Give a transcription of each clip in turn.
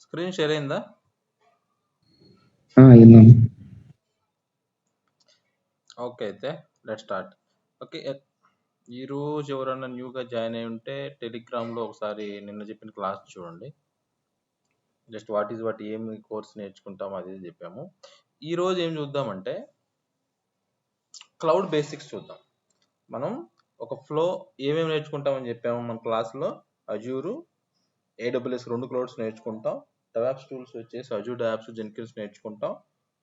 Screen share అయిందా? విన్నాను. Okay, అయితే లెట్ స్టార్ట్. ఓకే, ఈరోజు ఎవరన్నా న్యూగా జాయిన్ అయి ఉంటే టెలిగ్రామ్లో ఒకసారి నిన్న చెప్పిన క్లాస్ చూడండి. జస్ట్ వాట్ ఏమి కోర్స్ నేర్చుకుంటాం అది చెప్పాము. ఈరోజు ఏం చూద్దామంటే క్లౌడ్ బేసిక్స్ చూద్దాం. మనం ఒక ఫ్లో ఏమేమి నేర్చుకుంటామని చెప్పాము మన క్లాస్లో. అజూరు, AWS 2 క్లౌడ్స్ నేర్చుకుంటాం. డెవాప్స్ టూల్స్ వచ్చేసి అజూర్ డెవాప్స్, జెన్కిన్స్ నేర్చుకుంటాం.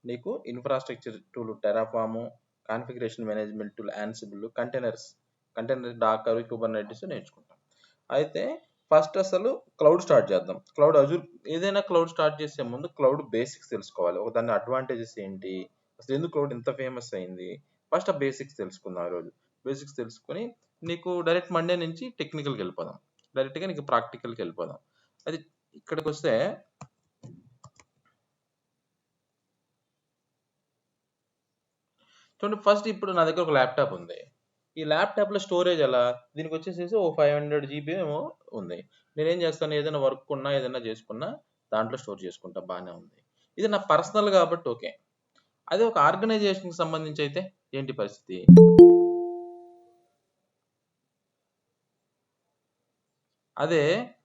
నీకు infrastructure tool Terraform, configuration management tool Ansible, container Docker, Kubernetes నేర్చుకుంటాం. అయితే ఫస్ట్ అసలు క్లౌడ్ స్టార్ట్ చేద్దాం. క్లౌడ్ అజూర్ ఏదైనా క్లౌడ్ స్టార్ట్ చేసే ముందు క్లౌడ్ బేసిక్స్ తెలుసుకోవాలి. ఒక దాని అడ్వాంటేజెస్ ఏంటి, అసలు ఎందుకు క్లౌడ్ ఇంత ఫేమస్ అయింది, ఫస్ట్ ఆ బేసిక్స్ తెలుసుకుందాం. ఈరోజు బేసిక్స్ తెలుసుకొని నీకు డైరెక్ట్ మండే నుంచి టెక్నికల్కి వెళ్ళిపోదాం. డైరెక్ట్గా నీకు ప్రాక్టికల్కి వెళ్ళిపోదాం. అది ఇక్కడికి వస్తే చూడండి, ఫస్ట్ ఇప్పుడు నా దగ్గర ఒక ల్యాప్టాప్ ఉంది. ఈ ల్యాప్టాప్లో స్టోరేజ్ ఎలా, దీనికి వచ్చేసేసి ఓ 500 GB ఏమో ఉంది. నేనేం చేస్తాను, ఏదైనా వర్క్ ఉన్నా ఏదైనా చేసుకున్నా దాంట్లో స్టోర్ చేసుకుంటా, బాగానే ఉంది. ఇది నా పర్సనల్ కాబట్టి ఓకే. అదే ఒక ఆర్గనైజేషన్కి సంబంధించి అయితే ఏంటి పరిస్థితి? అదే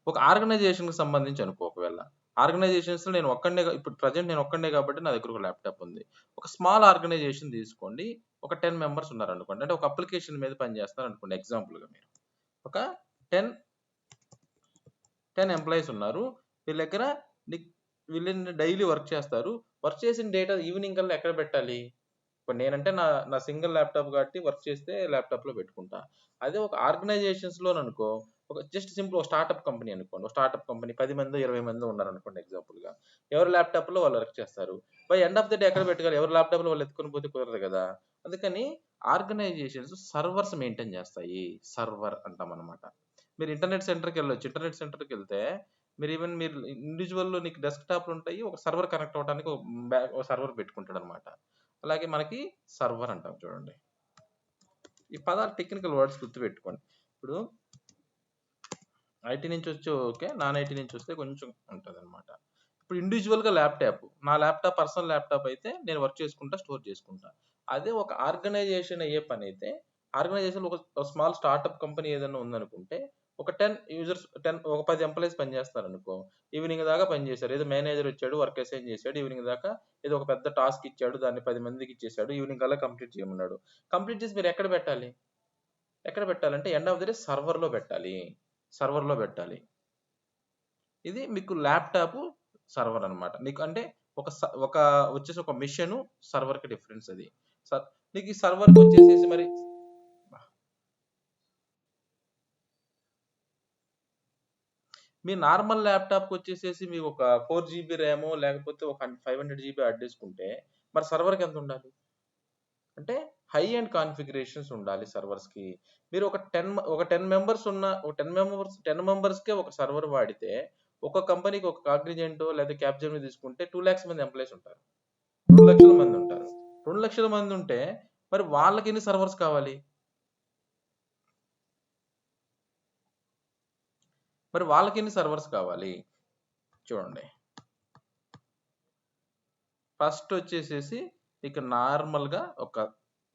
ఒక ఆర్గనైజేషన్కి సంబంధించి అనుకో, ఒకవేళ ఆర్గనైజేషన్స్లో నేను ఒక్కడే, ఇప్పుడు ప్రజెంట్ నేను ఒక్కడే కాబట్టి నా దగ్గర ఒక ల్యాప్టాప్ ఉంది. ఒక స్మాల్ ఆర్గనైజేషన్ తీసుకోండి, ఒక 10 మెంబర్స్ ఉన్నారు అనుకోండి. అంటే ఒక అప్లికేషన్ మీద పనిచేస్తారు అనుకోండి. ఎగ్జాంపుల్గా మీరు ఒక 10 ఎంప్లాయీస్ ఉన్నారు. వీళ్ళ దగ్గర వీళ్ళని డైలీ వర్క్ చేస్తారు. వర్క్ చేసిన డేటా ఈవినింగ్ కల్లా ఎక్కడ పెట్టాలి? ఇప్పుడు నేనంటే నా సింగిల్ ల్యాప్టాప్ కాబట్టి వర్క్ చేస్తే ల్యాప్టాప్లో పెట్టుకుంటా. అదే ఒక ఆర్గనైజేషన్స్లో అనుకో, ఒక జస్ట్ సింపుల్ ఒక స్టార్ట్అప్ కంపెనీ అనుకోండి. ఒక స్టార్ట్అప్ కంపెనీ 10 మంది 20 మంది ఉన్నారనుకోండి ఎగ్జాంపుల్గా. ఎవరి ల్యాప్టాప్లో వాళ్ళు వర్క్ చేస్తారు. By end of the day ఎక్కడ పెట్టగలరు? ఎవరి ల్యాప్టాప్లో వాళ్ళు ఎత్తుకొని పోతే కుదరదు కదా. అందుకని ఆర్గనైజేషన్స్ సర్వర్స్ మెయింటైన్ చేస్తాయి. సర్వర్ అంటాం అనమాట. మీరు ఇంటర్నెట్ సెంటర్కి వెళ్ళొచ్చు. ఇంటర్నెట్ సెంటర్కి వెళ్తే మీరు ఇండివిజువల్ నీకు డెస్క్టాప్లు ఉంటాయి. ఒక సర్వర్ కనెక్ట్ అవ్వడానికి ఒక సర్వర్ పెట్టుకుంటాడు అనమాట. అలాగే మనకి సర్వర్ అంటాం చూడండి. ఈ పదాలు టెక్నికల్ వర్డ్స్ గుర్తుపెట్టుకోండి. ఇప్పుడు ఐటీ నుంచి వచ్చి ఓకే, నాన్ ఐటీ నుంచి వస్తే కొంచెం ఉంటుంది అనమాట. ఇప్పుడు ఇండివిజువల్గా నా ల్యాప్టాప్ పర్సనల్ ల్యాప్టాప్ అయితే నేను వర్క్ చేసుకుంటా, స్టోర్ చేసుకుంటా. అదే ఒక ఆర్గనైజేషన్ అయ్యే పని అయితే, ఆర్గనైజేషన్ ఒక స్మాల్ స్టార్ట్అప్ కంపెనీ ఏదైనా ఉందనుకుంటే, ఒక 10 యూజర్స్, ఒక 10 ఎంప్లాయీస్ పనిచేస్తారు అనుకో. ఈవినింగ్ దాకా పనిచేశారు. ఏదో మేనేజర్ వచ్చాడు, వర్క్ అసైన్ చేశాడు, ఈవినింగ్ దాకా ఏదో ఒక పెద్ద టాస్క్ ఇచ్చాడు, దాన్ని 10 మందికి ఇచ్చేసాడు, ఈవినింగ్ కల్లా కంప్లీట్ చేయమన్నాడు. కంప్లీట్ చేసి మీరు ఎక్కడ పెట్టాలంటే ఎండ్ ఆఫ్ ది డే సర్వర్లో పెట్టాలి. ఇది మీకు ల్యాప్టాప్ సర్వర్ అనమాట. నీకు అంటే ఒక వచ్చేసి ఒక మిషన్ సర్వర్కి డిఫరెన్స్ అది. నీకు ఈ సర్వర్కి వచ్చేసేసి మరి మీ నార్మల్ ల్యాప్టాప్కి వచ్చేసేసి మీకు ఒక 4 GB ర్యామ్ లేకపోతే ఒక 500 GB హార్డ్ డిస్క్ ఉంటే మరి సర్వర్కి ఎంత ఉండాలి? అంటే హై అండ్ కాన్ఫిగరేషన్స్ ఉండాలి సర్వర్స్కి. మీరు ఒక 10 మెంబర్స్ ఉన్న ఒక 10 మెంబర్స్కే ఒక సర్వర్ వాడితే, ఒక కంపెనీకి ఒక కాగ్నిజెంట్ లేదా క్యాప్జెమిని తీసుకుంటే 2 lakhs మంది ఎంప్లాయీస్ ఉంటారు. 2 లక్షల మంది ఉంటారు. 2 లక్షల మంది ఉంటే మరి వాళ్ళకి ఎన్ని సర్వర్స్ కావాలి? చూడండి, ఫస్ట్ వచ్చేసేసి ఇక నార్మల్గా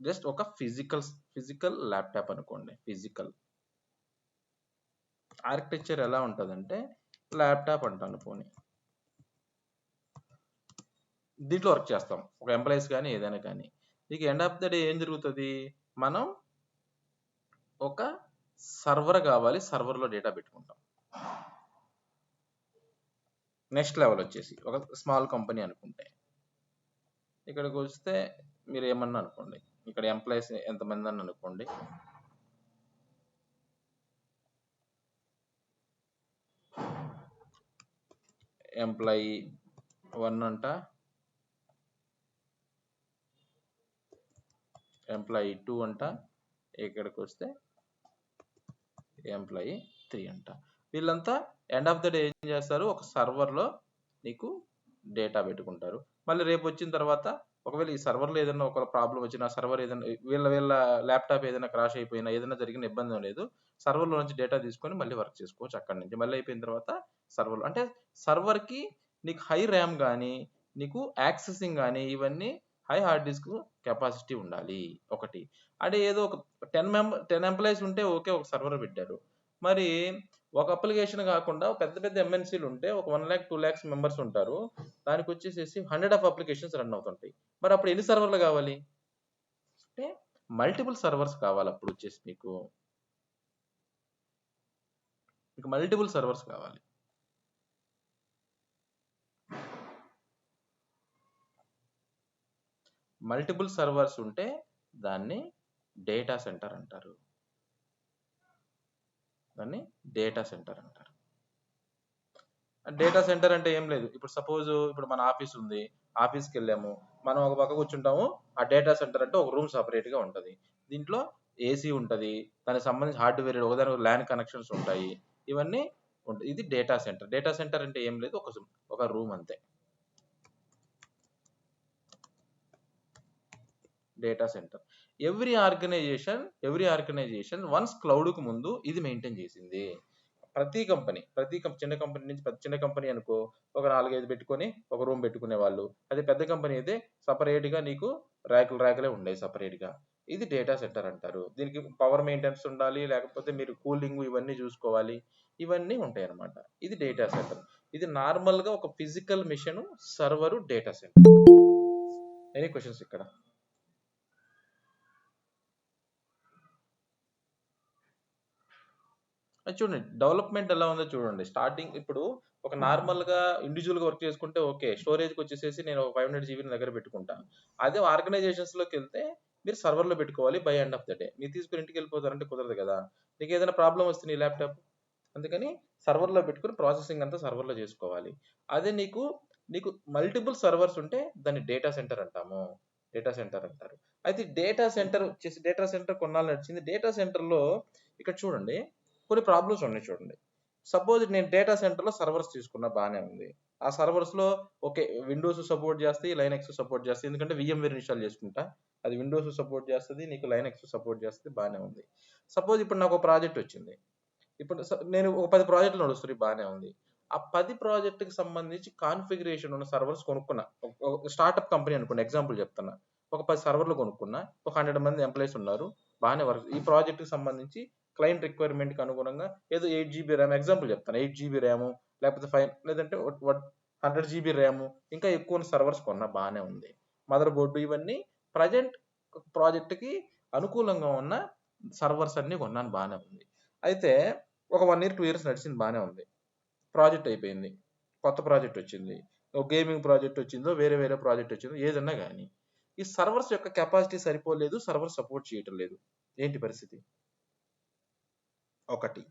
జస్ట్ ఒక ఫిజికల్ ల్యాప్టాప్ అనుకోండి. ఫిజికల్ ఆర్కిటెక్చర్ ఎలా ఉంటుందంటే ల్యాప్టాప్ అంటాను పోనీ, దీంట్లో వర్క్ చేస్తాం ఒక ఎంప్లాయీస్ కానీ ఏదైనా కానీ. ఇక ఎండ్ ఆఫ్ ద డే ఏం జరుగుతుంది? మనం ఒక సర్వర్ కావాలి, సర్వర్లో డేటా పెట్టుకుంటాం. నెక్స్ట్ లెవెల్ వచ్చేసి ఒక స్మాల్ కంపెనీ అనుకుంటే, ఇక్కడికి వస్తే మీరు ఏమన్నా అనుకోండి, ఇక్కడ ఎంప్లాయీస్ ఎంతమంది అని అనుకోండి. ఎంప్లాయీ 1 అంట, ఎంప్లాయీ 2 అంట, ఇక్కడికి వస్తే ఎంప్లాయీ 3 అంట. వీళ్ళంతా ఎండ్ ఆఫ్ ద డే ఏం చేస్తారు? ఒక సర్వర్లో నీకు డేటా పెట్టుకుంటారు. మళ్ళీ రేపు వచ్చిన తర్వాత ఒకవేళ ఈ సర్వర్‌లో ఏదైనా ఒక ప్రాబ్లమ్ వచ్చినా, సర్వర్ ఏదైనా వీళ్ళ ల్యాప్‌టాప్ ఏదైనా క్రాష్ అయిపోయినా, ఏదైనా జరిగిన ఇబ్బందేం లేదు. సర్వర్‌లో నుంచి డేటా తీసుకొని మళ్ళీ వర్క్ చేసుకోవచ్చు అక్కడి నుంచి. మళ్ళీ అయిపోయిన తర్వాత సర్వర్‌లో అంటే సర్వర్‌కి నీకు హై ర్యామ్ గాని, నీకు యాక్సెసింగ్ గాని ఇవన్నీ హై హార్డ్ డిస్క్ కెపాసిటీ ఉండాలి ఒకటి. అంటే ఏదో ఒక 10 ఎంప్లాయీస్ ఉంటే ఓకే. ఒక సర్వర్ పెట్టారు. మరి ఒక అప్లికేషన్ కాకుండా పెద్ద పెద్ద ఎంఎన్‌సీలు ఉంటే ఒక 1,00,000, 2,00,000 మెంబర్స్ ఉంటారు. దానికొచ్చేసేసి 100 ఆఫ్ అప్లికేషన్స్ రన్ అవుతుంటాయి. మరి అప్పుడు ఎన్ని సర్వర్‌లు కావాలి? అంటే మల్టిపుల్ సర్వర్స్ కావాలి అప్పుడొచ్చేసి మీకు. మీకు మల్టిపుల్ సర్వర్స్ కావాలి. మల్టిపుల్ సర్వర్స్ ఉంటే దాన్ని డేటా సెంటర్ అంటారు. దాన్ని డేటా సెంటర్ అంటారు. డేటా సెంటర్ అంటే ఏం లేదు. ఇప్పుడు సపోజ్ ఇప్పుడు మన ఆఫీస్ ఉంది. ఆఫీస్‌కెళ్ళాము. మనం ఒక పక్క కూర్చుంటాము. ఆ డేటా సెంటర్ అంటే ఒక రూమ్ సెపరేట్‌గా ఉంటది. దీంట్లో ఏసీ ఉంటది. దానికి సంబంధించి హార్డ్‌వేర్ ఒకదానికి ల్యాన్ కనెక్షన్స్ ఉంటాయి. ఇవన్నీ ఉంటాయి. ఇది డేటా సెంటర్. డేటా సెంటర్ అంటే ఏం లేదు. ఒక రూమ్ అంతే. Data centre. Every organisation once క్లౌడ్‌కి ముందు ఇది మెయింటైన్ చేసింది. ప్రతి చిన్న కంపెనీ నుంచి చిన్న కంపెనీ అనుకో ఒక 4, 5 పెట్టుకొని ఒక రూమ్ పెట్టుకునేవాళ్ళు. అదే పెద్ద కంపెనీ అయితే సెపరేట్‌గా నీకు ర్యాకులే ఉండేవి సెపరేట్‌గా. ఇది డేటా సెంటర్ అంటారు. దీనికి పవర్ మెయింటెనెన్స్ ఉండాలి. లేకపోతే మీరు కూలింగ్ ఇవన్నీ చూసుకోవాలి. ఇవన్నీ ఉంటాయన్నమాట. ఇది డేటా సెంటర్. ఇది నార్మల్‌గా ఒక physical machine, server, data centre. Any questions ఇక్కడ? అది చూడండి. డెవలప్‌మెంట్ ఎలా ఉందో చూడండి. స్టార్టింగ్ ఇప్పుడు ఒక నార్మల్‌గా ఇండివిడ్యువల్‌గా వర్క్ చేసుకుంటే ఓకే. స్టోరేజ్‌కొచ్చేసేసి నేను ఒక 500 జీబీ నా దగ్గర పెట్టుకుంటా. అదే ఆర్గనైజేషన్స్‌లోకెళ్తే మీరు సర్వర్‌లో పెట్టుకోవాలి by end of the day. మీరు తీసుకొని ఇంటికెళ్ళిపోతారంటే కుదరదు కదా! నీకేదైనా ప్రాబ్లమ్ వస్తే నీ ల్యాప్‌టాప్ అందుకని సర్వర్‌లో పెట్టుకొని ప్రాసెసింగ్ అంతా సర్వర్‌లో చేసుకోవాలి. అదే నీకు మల్టిపుల్ సర్వర్స్ ఉంటే దాన్ని డేటా సెంటర్ అంటాము. డేటా సెంటర్ అంటారు. అయితే డేటా సెంటర్ కొన్నాళ్ళు నడిచింది. డేటా సెంటర్‌లో ఇక్కడ చూడండి కొన్ని ప్రాబ్లమ్స్ ఉన్నాయి చూడండి. సపోజ్ నేను డేటా సెంటర్‌లో సర్వర్స్ తీసుకున్నా బానే ఉంది. ఆ సర్వర్స్‌లో ఓకే. విండోస్ సపోర్ట్ చేస్తాయి, లైనక్స్ సపోర్ట్ చేస్తాయి. ఎందుకంటే వీఎంవేర్ ఇన్‌స్టాల్ చేసుకుంటా. అది విండోస్ సపోర్ట్ చేస్తది. నీకు లైనక్స్ సపోర్ట్ చేస్తది బానే ఉంది. సపోజ్ ఇప్పుడు నాకు ఒక ప్రాజెక్ట్ వచ్చింది. ఇప్పుడు నేను ఒక 10 ప్రాజెక్టులు నడుస్తున్నాయి బానే ఉంది. ఆ 10 ప్రాజెక్ట్‌కి సంబంధించి కాన్ఫిగరేషన్ ఉన్న సర్వర్స్ కొనుక్కున్నా. ఒక స్టార్టప్ కంపెనీ అనుకోండి ఎగ్జాంపుల్ చెప్తున్నా. ఒక 10 సర్వర్‌లు కొనుక్కున్నా. ఒక 100 మంది ఎంప్లాయీస్ ఉన్నారు. బానే వర్క్ ఈ ప్రాజెక్ట్‌కి సంబంధించి క్లయింట్ రిక్వైర్మెంట్‌కి అనుగుణంగా ఏదో 8 జీబీ ర్యామ్ ఎగ్జాంపుల్ చెప్తాను. 8 జీబీ ర్యామ్ లేకపోతే 5 లేదంటే 100 జీబీ ర్యామ్ ఇంకా ఎక్కువ సర్వర్స్ కొన్నా బానే ఉంది. మదర్ బోర్డ్ ఇవన్నీ ప్రెజెంట్ ప్రాజెక్ట్‌కి అనుకూలంగా ఉన్న సర్వర్స్ అన్నీ కొన్నాను బానే ఉంది. అయితే ఒక 1 ఇయర్, 2 ఇయర్స్ నడిచింది బానే ఉంది. ప్రాజెక్ట్ అయిపోయింది. కొత్త ప్రాజెక్ట్ వచ్చింది. ఒక గేమింగ్ ప్రాజెక్ట్ వచ్చిందో, వేరే ప్రాజెక్ట్ వచ్చిందో ఏదన్నా గాని. ఈ సర్వర్స్ యొక్క కెపాసిటీ సరిపోలేదు. సర్వర్ సపోర్ట్ చేయటం లేదు. ఏంటి పరిస్థితి? ఒకటి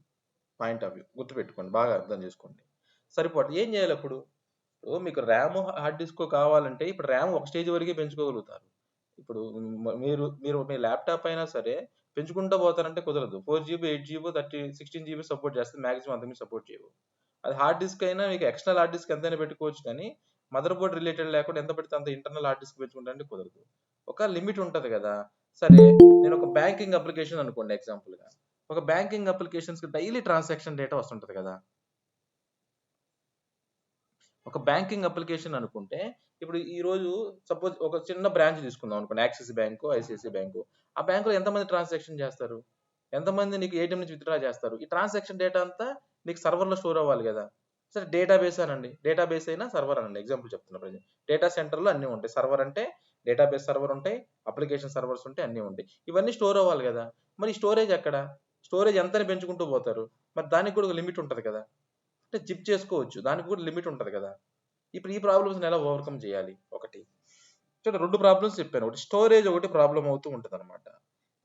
పాయింట్ ఆఫ్ వ్యూ గుర్తుపెట్టుకోండి. బాగా అర్థం చేసుకోండి. ఏం చేయాలప్పుడు? ఇప్పుడు మీకు ర్యామ్, హార్డ్ డిస్క్ కావాలంటే ఇప్పుడు ర్యామ్ ఒక స్టేజ్ వరకే పెంచుకోగలుగుతారు. ఇప్పుడు మీరు మీ ల్యాప్‌టాప్ అయినా సరే పెంచుకుంటూ పోతారంటే కుదరదు. 4 జీబీ, 8 జీబో, 16 జీబీ సపోర్ట్ చేస్తది. మాక్సిమం అంతకుమించి సపోర్ట్ చేయవు. అది హార్డ్ డిస్క్ అయినా మీకు ఎక్స్టర్నల్ హార్డ్ డిస్క్ ఎంతైనా పెట్టుకోవచ్చు కానీ, మదర్ బోర్డ్ రిలేటెడ్ లేకుండా ఎంత పెడితే అంత ఇంటర్నల్ హార్డ్ డిస్క్ పెంచుకుంటా అంటే కుదరదు. ఒక లిమిట్ ఉంటది కదా! సరే నేను ఒక బ్యాంకింగ్ అప్లికేషన్ అనుకోండి ఎగ్జాంపుల్‌గా. ఒక బ్యాంకింగ్ అప్లికేషన్స్‌కి డైలీ ట్రాన్సాక్షన్ డేటా వస్తుంటది కదా! ఒక బ్యాంకింగ్ అప్లికేషన్ అనుకుంటే, ఇప్పుడు ఈరోజు సపోజ్ ఒక చిన్న బ్రాంచ్ తీసుకుందాం అనుకోండి. యాక్సిస్ బ్యాంకో, ఐసీఐసీఐ బ్యాంకో. ఆ బ్యాంక్‌లో ఎంతమంది ట్రాన్సాక్షన్ చేస్తారు? ఎంతమంది నీకు ఏటీఎం నుంచి విత్‌డ్రా చేస్తారు? ఈ ట్రాన్సాక్షన్ డేటా అంతా నీకు సర్వర్‌లో స్టోర్ అవ్వాలి గదా! సరే డేటాబేస్ అనండి. డేటాబేస్ అయినా సర్వర్ అనండి. ఎగ్జాంపుల్ చెప్తున్నా ప్రెజెంట్. డేటా సెంటర్‌లో అన్నీ ఉంటాయి. సర్వర్ అంటే డేటాబేస్ సర్వర్ ఉంటాయి. అప్లికేషన్ సర్వర్స్ ఉంటాయి. అన్నీ ఉంటాయి. ఇవన్నీ స్టోర్ అవ్వాలి గదా! మరి స్టోరేజ్ ఎక్కడ? స్టోరేజ్ ఎంతని పెంచుకుంటూ పోతారు. మరి దానికి కూడా ఒక లిమిట్ ఉంటది కదా! అంటే జిప్ చేసుకోవచ్చు. దానికి కూడా లిమిట్ ఉంటది కదా! ఇప్పుడు ఈ ప్రాబ్లమ్స్‌ని ఎలా ఓవర్‌కమ్ చేయాలి? ఒకటి. చూడండి 2 ప్రాబ్లమ్స్ చెప్పాను. ఒకటి స్టోరేజ్ ఒకటి ప్రాబ్లమ్ అవుతూ ఉంటదనమాట.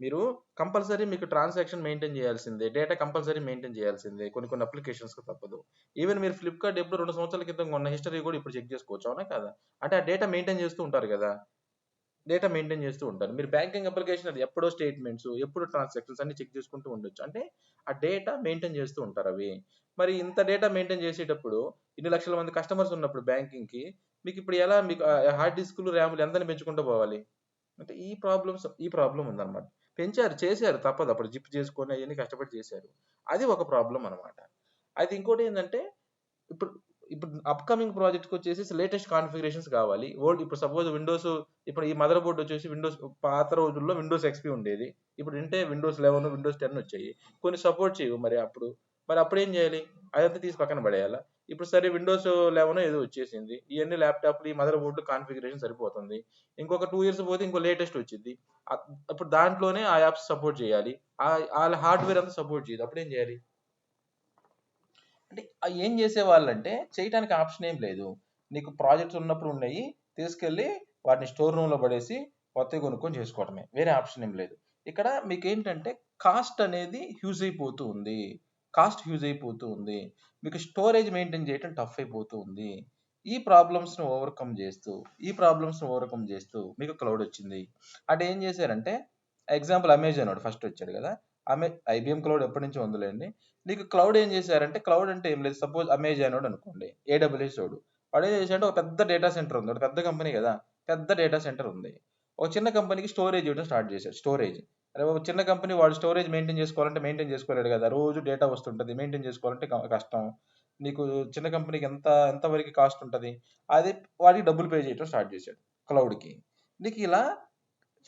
మీరు కంపల్సరీ మీకు ట్రాన్సాక్షన్ మెయింటైన్ చేయాల్సిందే. డేటా కంపల్సరీ మెయింటైన్ చేయాల్సిందే. కొన్ని అప్లికేషన్స్‌కి తప్పదు. ఈవెన్ మీరు ఫ్లిప్‌కార్ట్ ఎప్పుడు 2 సంవత్సరాల క్రితం కొన్న హిస్టరీ కూడా ఇప్పుడు చెక్ చేసుకోవచ్చు. అవునా కాదా? అంటే ఆ డేటా మెయింటైన్ చేస్తూ ఉంటారు గదా! డేటా మెయింటైన్ చేస్తూ ఉంటారు. మీరు బ్యాంకింగ్ అప్లికేషన్ అది ఎప్పుడో స్టేట్మెంట్స్, ఎప్పుడు ట్రాన్సాక్షన్స్ అన్ని చెక్ చేసుకుంటూ ఉండొచ్చు. అంటే ఆ డేటా మెయింటైన్ చేస్తూ ఉంటారు అవి. మరి ఇంత డేటా మెయింటైన్ చేసేటప్పుడు ఇన్ని లక్షల మంది కస్టమర్స్ ఉన్నప్పుడు బ్యాంకింగ్‌కి మీకు ఇప్పుడు ఎలా మీకు హార్డ్ డిస్క్‌లు, ర్యామ్‌లు ఎంతని పెంచుకుంటూ పోవాలి? అంటే ఈ ప్రాబ్లమ్ ఉందన్నమాట. చేశారు తప్పదు. అప్పుడు జిప్ చేసుకొని అయన్నీ కష్టపడి చేశారు. అది ఒక ప్రాబ్లమ్ అన్నమాట. అయితే ఇంకోటేందంటే ఇప్పుడు ఇప్పుడు అప్‌కమింగ్ ప్రాజెక్ట్‌కొచ్చేసేసి లేటెస్ట్ కాన్ఫిగరేషన్స్ కావాలి. ఇప్పుడు సపోజ్ విండోస్ ఇప్పుడు ఈ మదర్ బోర్డ్ వచ్చేసి పాత రోజుల్లో విండోస్ ఎక్స్‌పీ ఉండేది. ఇప్పుడు విండోస్ 11, విండోస్ 10 వచ్చాయి. కొన్ని సపోర్ట్ చేయవు మరి అప్పుడు. మరి అప్పుడేం చేయాలి? అదంతా తీసి పక్కన పడేయాలా? ఇప్పుడు సరే విండోస్ 11 ఏదో వచ్చేసింది. ఇయన్నీ ల్యాప్‌టాప్‌లు, ఈ మదర్ బోర్డ్ కాన్ఫిగరేషన్ సరిపోతుంది. ఇంకొక 2 ఇయర్స్ పోతే ఇంకో లేటెస్ట్ వచ్చిద్ది. అప్పుడు దాంట్లోనే ఆ యాప్స్ సపోర్ట్ చేయాలి. ఆళ్ళ హార్డ్‌వేర్ అంతా సపోర్ట్ చేయదు. అప్పుడేం చేయాలి? అంటే ఏం చేసేవాళ్ళంటే చేయటానికి ఆప్షన్ ఏం లేదు. నీకు ప్రాజెక్ట్స్ ఉన్నప్పుడు ఉన్నాయి. తీసుకెళ్ళి వాటిని స్టోర్ రూమ్‌లో పడేసి కొత్తవి కొనుక్కొని చేసుకోవడమే. వేరే ఆప్షన్ ఏం లేదు. ఇక్కడ మీకేంటంటే కాస్ట్ అనేది హ్యూజ్ అయిపోతూ ఉంది. మీకు స్టోరేజ్ మెయింటైన్ చేయటం టఫ్ అయిపోతూ ఉంది. ఈ ప్రాబ్లమ్స్‌ని ఓవర్‌కమ్ చేస్తూ మీకు క్లౌడ్ వచ్చింది. అంటే ఏం చేశారంటే ఎగ్జాంపుల్ అమెజాన్ వాడు ఫస్ట్ వచ్చాడు కదా! ఐబీఎం క్లౌడ్ ఎప్పటినుంచో ఉందిలెండి. నీకు క్లౌడ్ ఏం చేశారంటే క్లౌడ్ అంటే ఏం లేదు. సపోజ్ అమెజాన్ వాడు అనుకోండి. ఏడబ్ల్యూఎస్ వాడు. వాడు ఏం చేశాడంటే ఒక పెద్ద డేటా సెంటర్ ఉంది. ఒక పెద్ద కంపెనీ కదా! పెద్ద డేటా సెంటర్ ఉంది. ఒక చిన్న కంపెనీకి స్టోరేజ్ ఇవ్వడం స్టార్ట్ చేశాడు. స్టోరేజ్. అరే ఒక చిన్న కంపెనీ వాడు స్టోరేజ్ మెయింటైన్ చేసుకోవాలంటే మెయింటైన్ చేసుకోలేడు కదా! రోజు డేటా వస్తుంటది. మెయింటైన్ చేసుకోవాలంటే కష్టం. నీకు చిన్న కంపెనీకి ఎంత వరకు కాస్ట్ ఉంటది? అది వాడికి డబ్బులు పే చేయడం స్టార్ట్ చేశాడు క్లౌడ్‌కి. నీకు ఇలా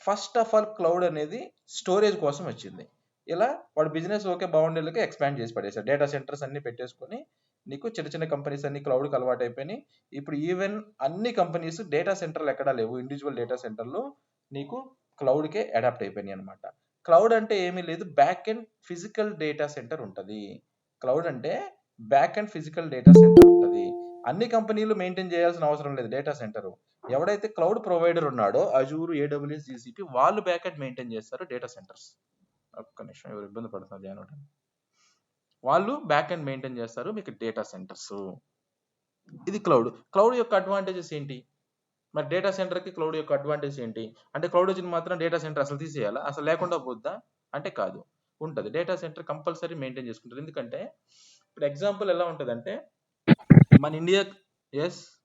ఫస్ట్ ఆఫ్ ఆల్ క్లౌడ్ అనేది స్టోరేజ్ కోసం వచ్చింది. ఇలా వాడు బిజినెస్ ఓకే బాగుండేలకి ఎక్స్పాండ్ చేసి పడేశాడు. డేటా సెంటర్స్ అన్ని పెట్టేసుకొని నీకు చిన్న చిన్న కంపెనీస్ అన్ని క్లౌడ్కి అలవాటు అయిపోయినాయి. ఇప్పుడు ఈవెన్ అన్ని కంపెనీస్ డేటా సెంటర్లు ఎక్కడా లేవు. ఇండివిజువల్ డేటా సెంటర్లు నీకు క్లౌడ్కే అడాప్ట్ అయిపోయినాయి అనమాట. క్లౌడ్ అంటే ఏమీ లేదు, back and physical data centre ఉంటుంది. క్లౌడ్ అంటే back and physical data centre ఉంటుంది. అన్ని కంపెనీలు మెయింటైన్ చేయాల్సిన అవసరం లేదు డేటా సెంటర్. ఎవడైతే క్లౌడ్ ప్రొవైడర్ ఉన్నాడో అజూర్, ఏడబ్ల్యూఎస్, జీసీపీ వాళ్ళు బ్యాక్ ఎండ్ మెయింటైన్ చేస్తారు డేటా సెంటర్స్. ఒక్క నిమిషం ఎవరు ఇబ్బంది పడుతున్నారు జాయిన్ వాళ్ళు బ్యాక్ ఎండ్ మెయింటైన్ చేస్తారు మీకు డేటా సెంటర్స్. ఇది క్లౌడ్ యొక్క అడ్వాంటేజెస్ ఏంటి? మరి డేటా సెంటర్కి క్లౌడ్ యొక్క అడ్వాంటేజ్ ఏంటి? అంటే క్లౌడ్ వచ్చిన మాత్రం డేటా సెంటర్ అసలు తీసేయాలా? అసలు లేకుండా పోద్దా? అంటే కాదు, ఉంటుంది. డేటా సెంటర్ కంపల్సరీ మెయింటైన్ చేసుకుంటారు. ఎందుకంటే ఇప్పుడు ఎగ్జాంపుల్ ఎలా ఉంటుందంటే మన ఇండియా ఎస్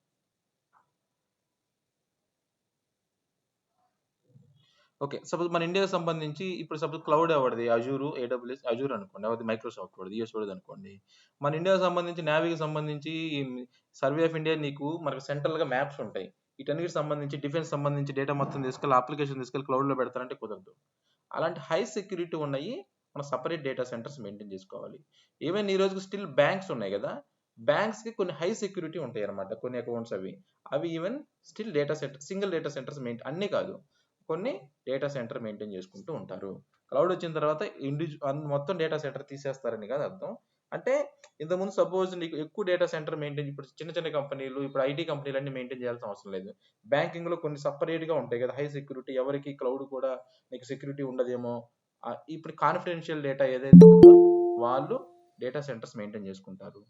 ఓకే. సపోజ్ మన ఇండియాకి సంబంధించి ఇప్పుడు సపోజ్ క్లౌడ్ ఎవరిది? ఏడబ్ల్యూఎస్, అజూర్ అనుకోండి. ఎవరిది? మైక్రోసాఫ్ట్ వాడిది, యూఎస్ వాడిది అనుకోండి. మన ఇండియాకి సంబంధించి నేవీకి సంబంధించి సర్వే ఆఫ్ ఇండియా నీకు మనకు సెంట్రల్‌గా మ్యాప్స్ ఉంటాయి. వీటన్నిటికి సంబంధించి డిఫెన్స్ సంబంధించి డేటా మొత్తం తీసుకెళ్ళి అప్లికేషన్ తీసుకెళ్ళి క్లౌడ్‌లో పెడతారంటే కుదరదు. అలాంటి హై సెక్యూరిటీ ఉన్నయి మనం సెపరేట్ డేటా సెంటర్స్ మెయింటైన్ చేసుకోవాలి. ఈవెన్ ఈ రోజుకి స్టిల్ బ్యాంక్స్ ఉన్నాయి కదా! బ్యాంక్స్‌కి కొన్ని హై సెక్యూరిటీ ఉంటాయన్నమాట. కొన్ని అకౌంట్స్ అవి. అవి even still single data centres అన్నీ కాదు. కొన్ని డేటా సెంటర్ మెయింటైన్ చేసుకుంటూ ఉంటారు. క్లౌడ్ వచ్చిన తర్వాత మొత్తం డేటా సెంటర్ తీసేస్తారని కాదు అర్థం. అంటే ఇంతకుముందు సపోజ్ నీకు ఎక్కువ డేటా సెంటర్ మెయింటైన్ ఇప్పుడు చిన్న చిన్న కంపెనీలు, ఇప్పుడు ఐటీ కంపెనీలు అన్ని మెయింటైన్ చేయాల్సిన అవసరం లేదు. బ్యాంకింగ్‌లో కొన్ని సెపరేట్‌గా ఉంటాయి కదా! హై సెక్యూరిటీ ఎవరికీ క్లౌడ్ కూడా నీకు సెక్యూరిటీ ఉండదేమో. ఇప్పుడు కాన్ఫిడెన్షియల్ డేటా ఏదైతే ఉందో వాళ్ళు డేటా సెంటర్స్ మెయింటైన్ చేసుకుంటారు.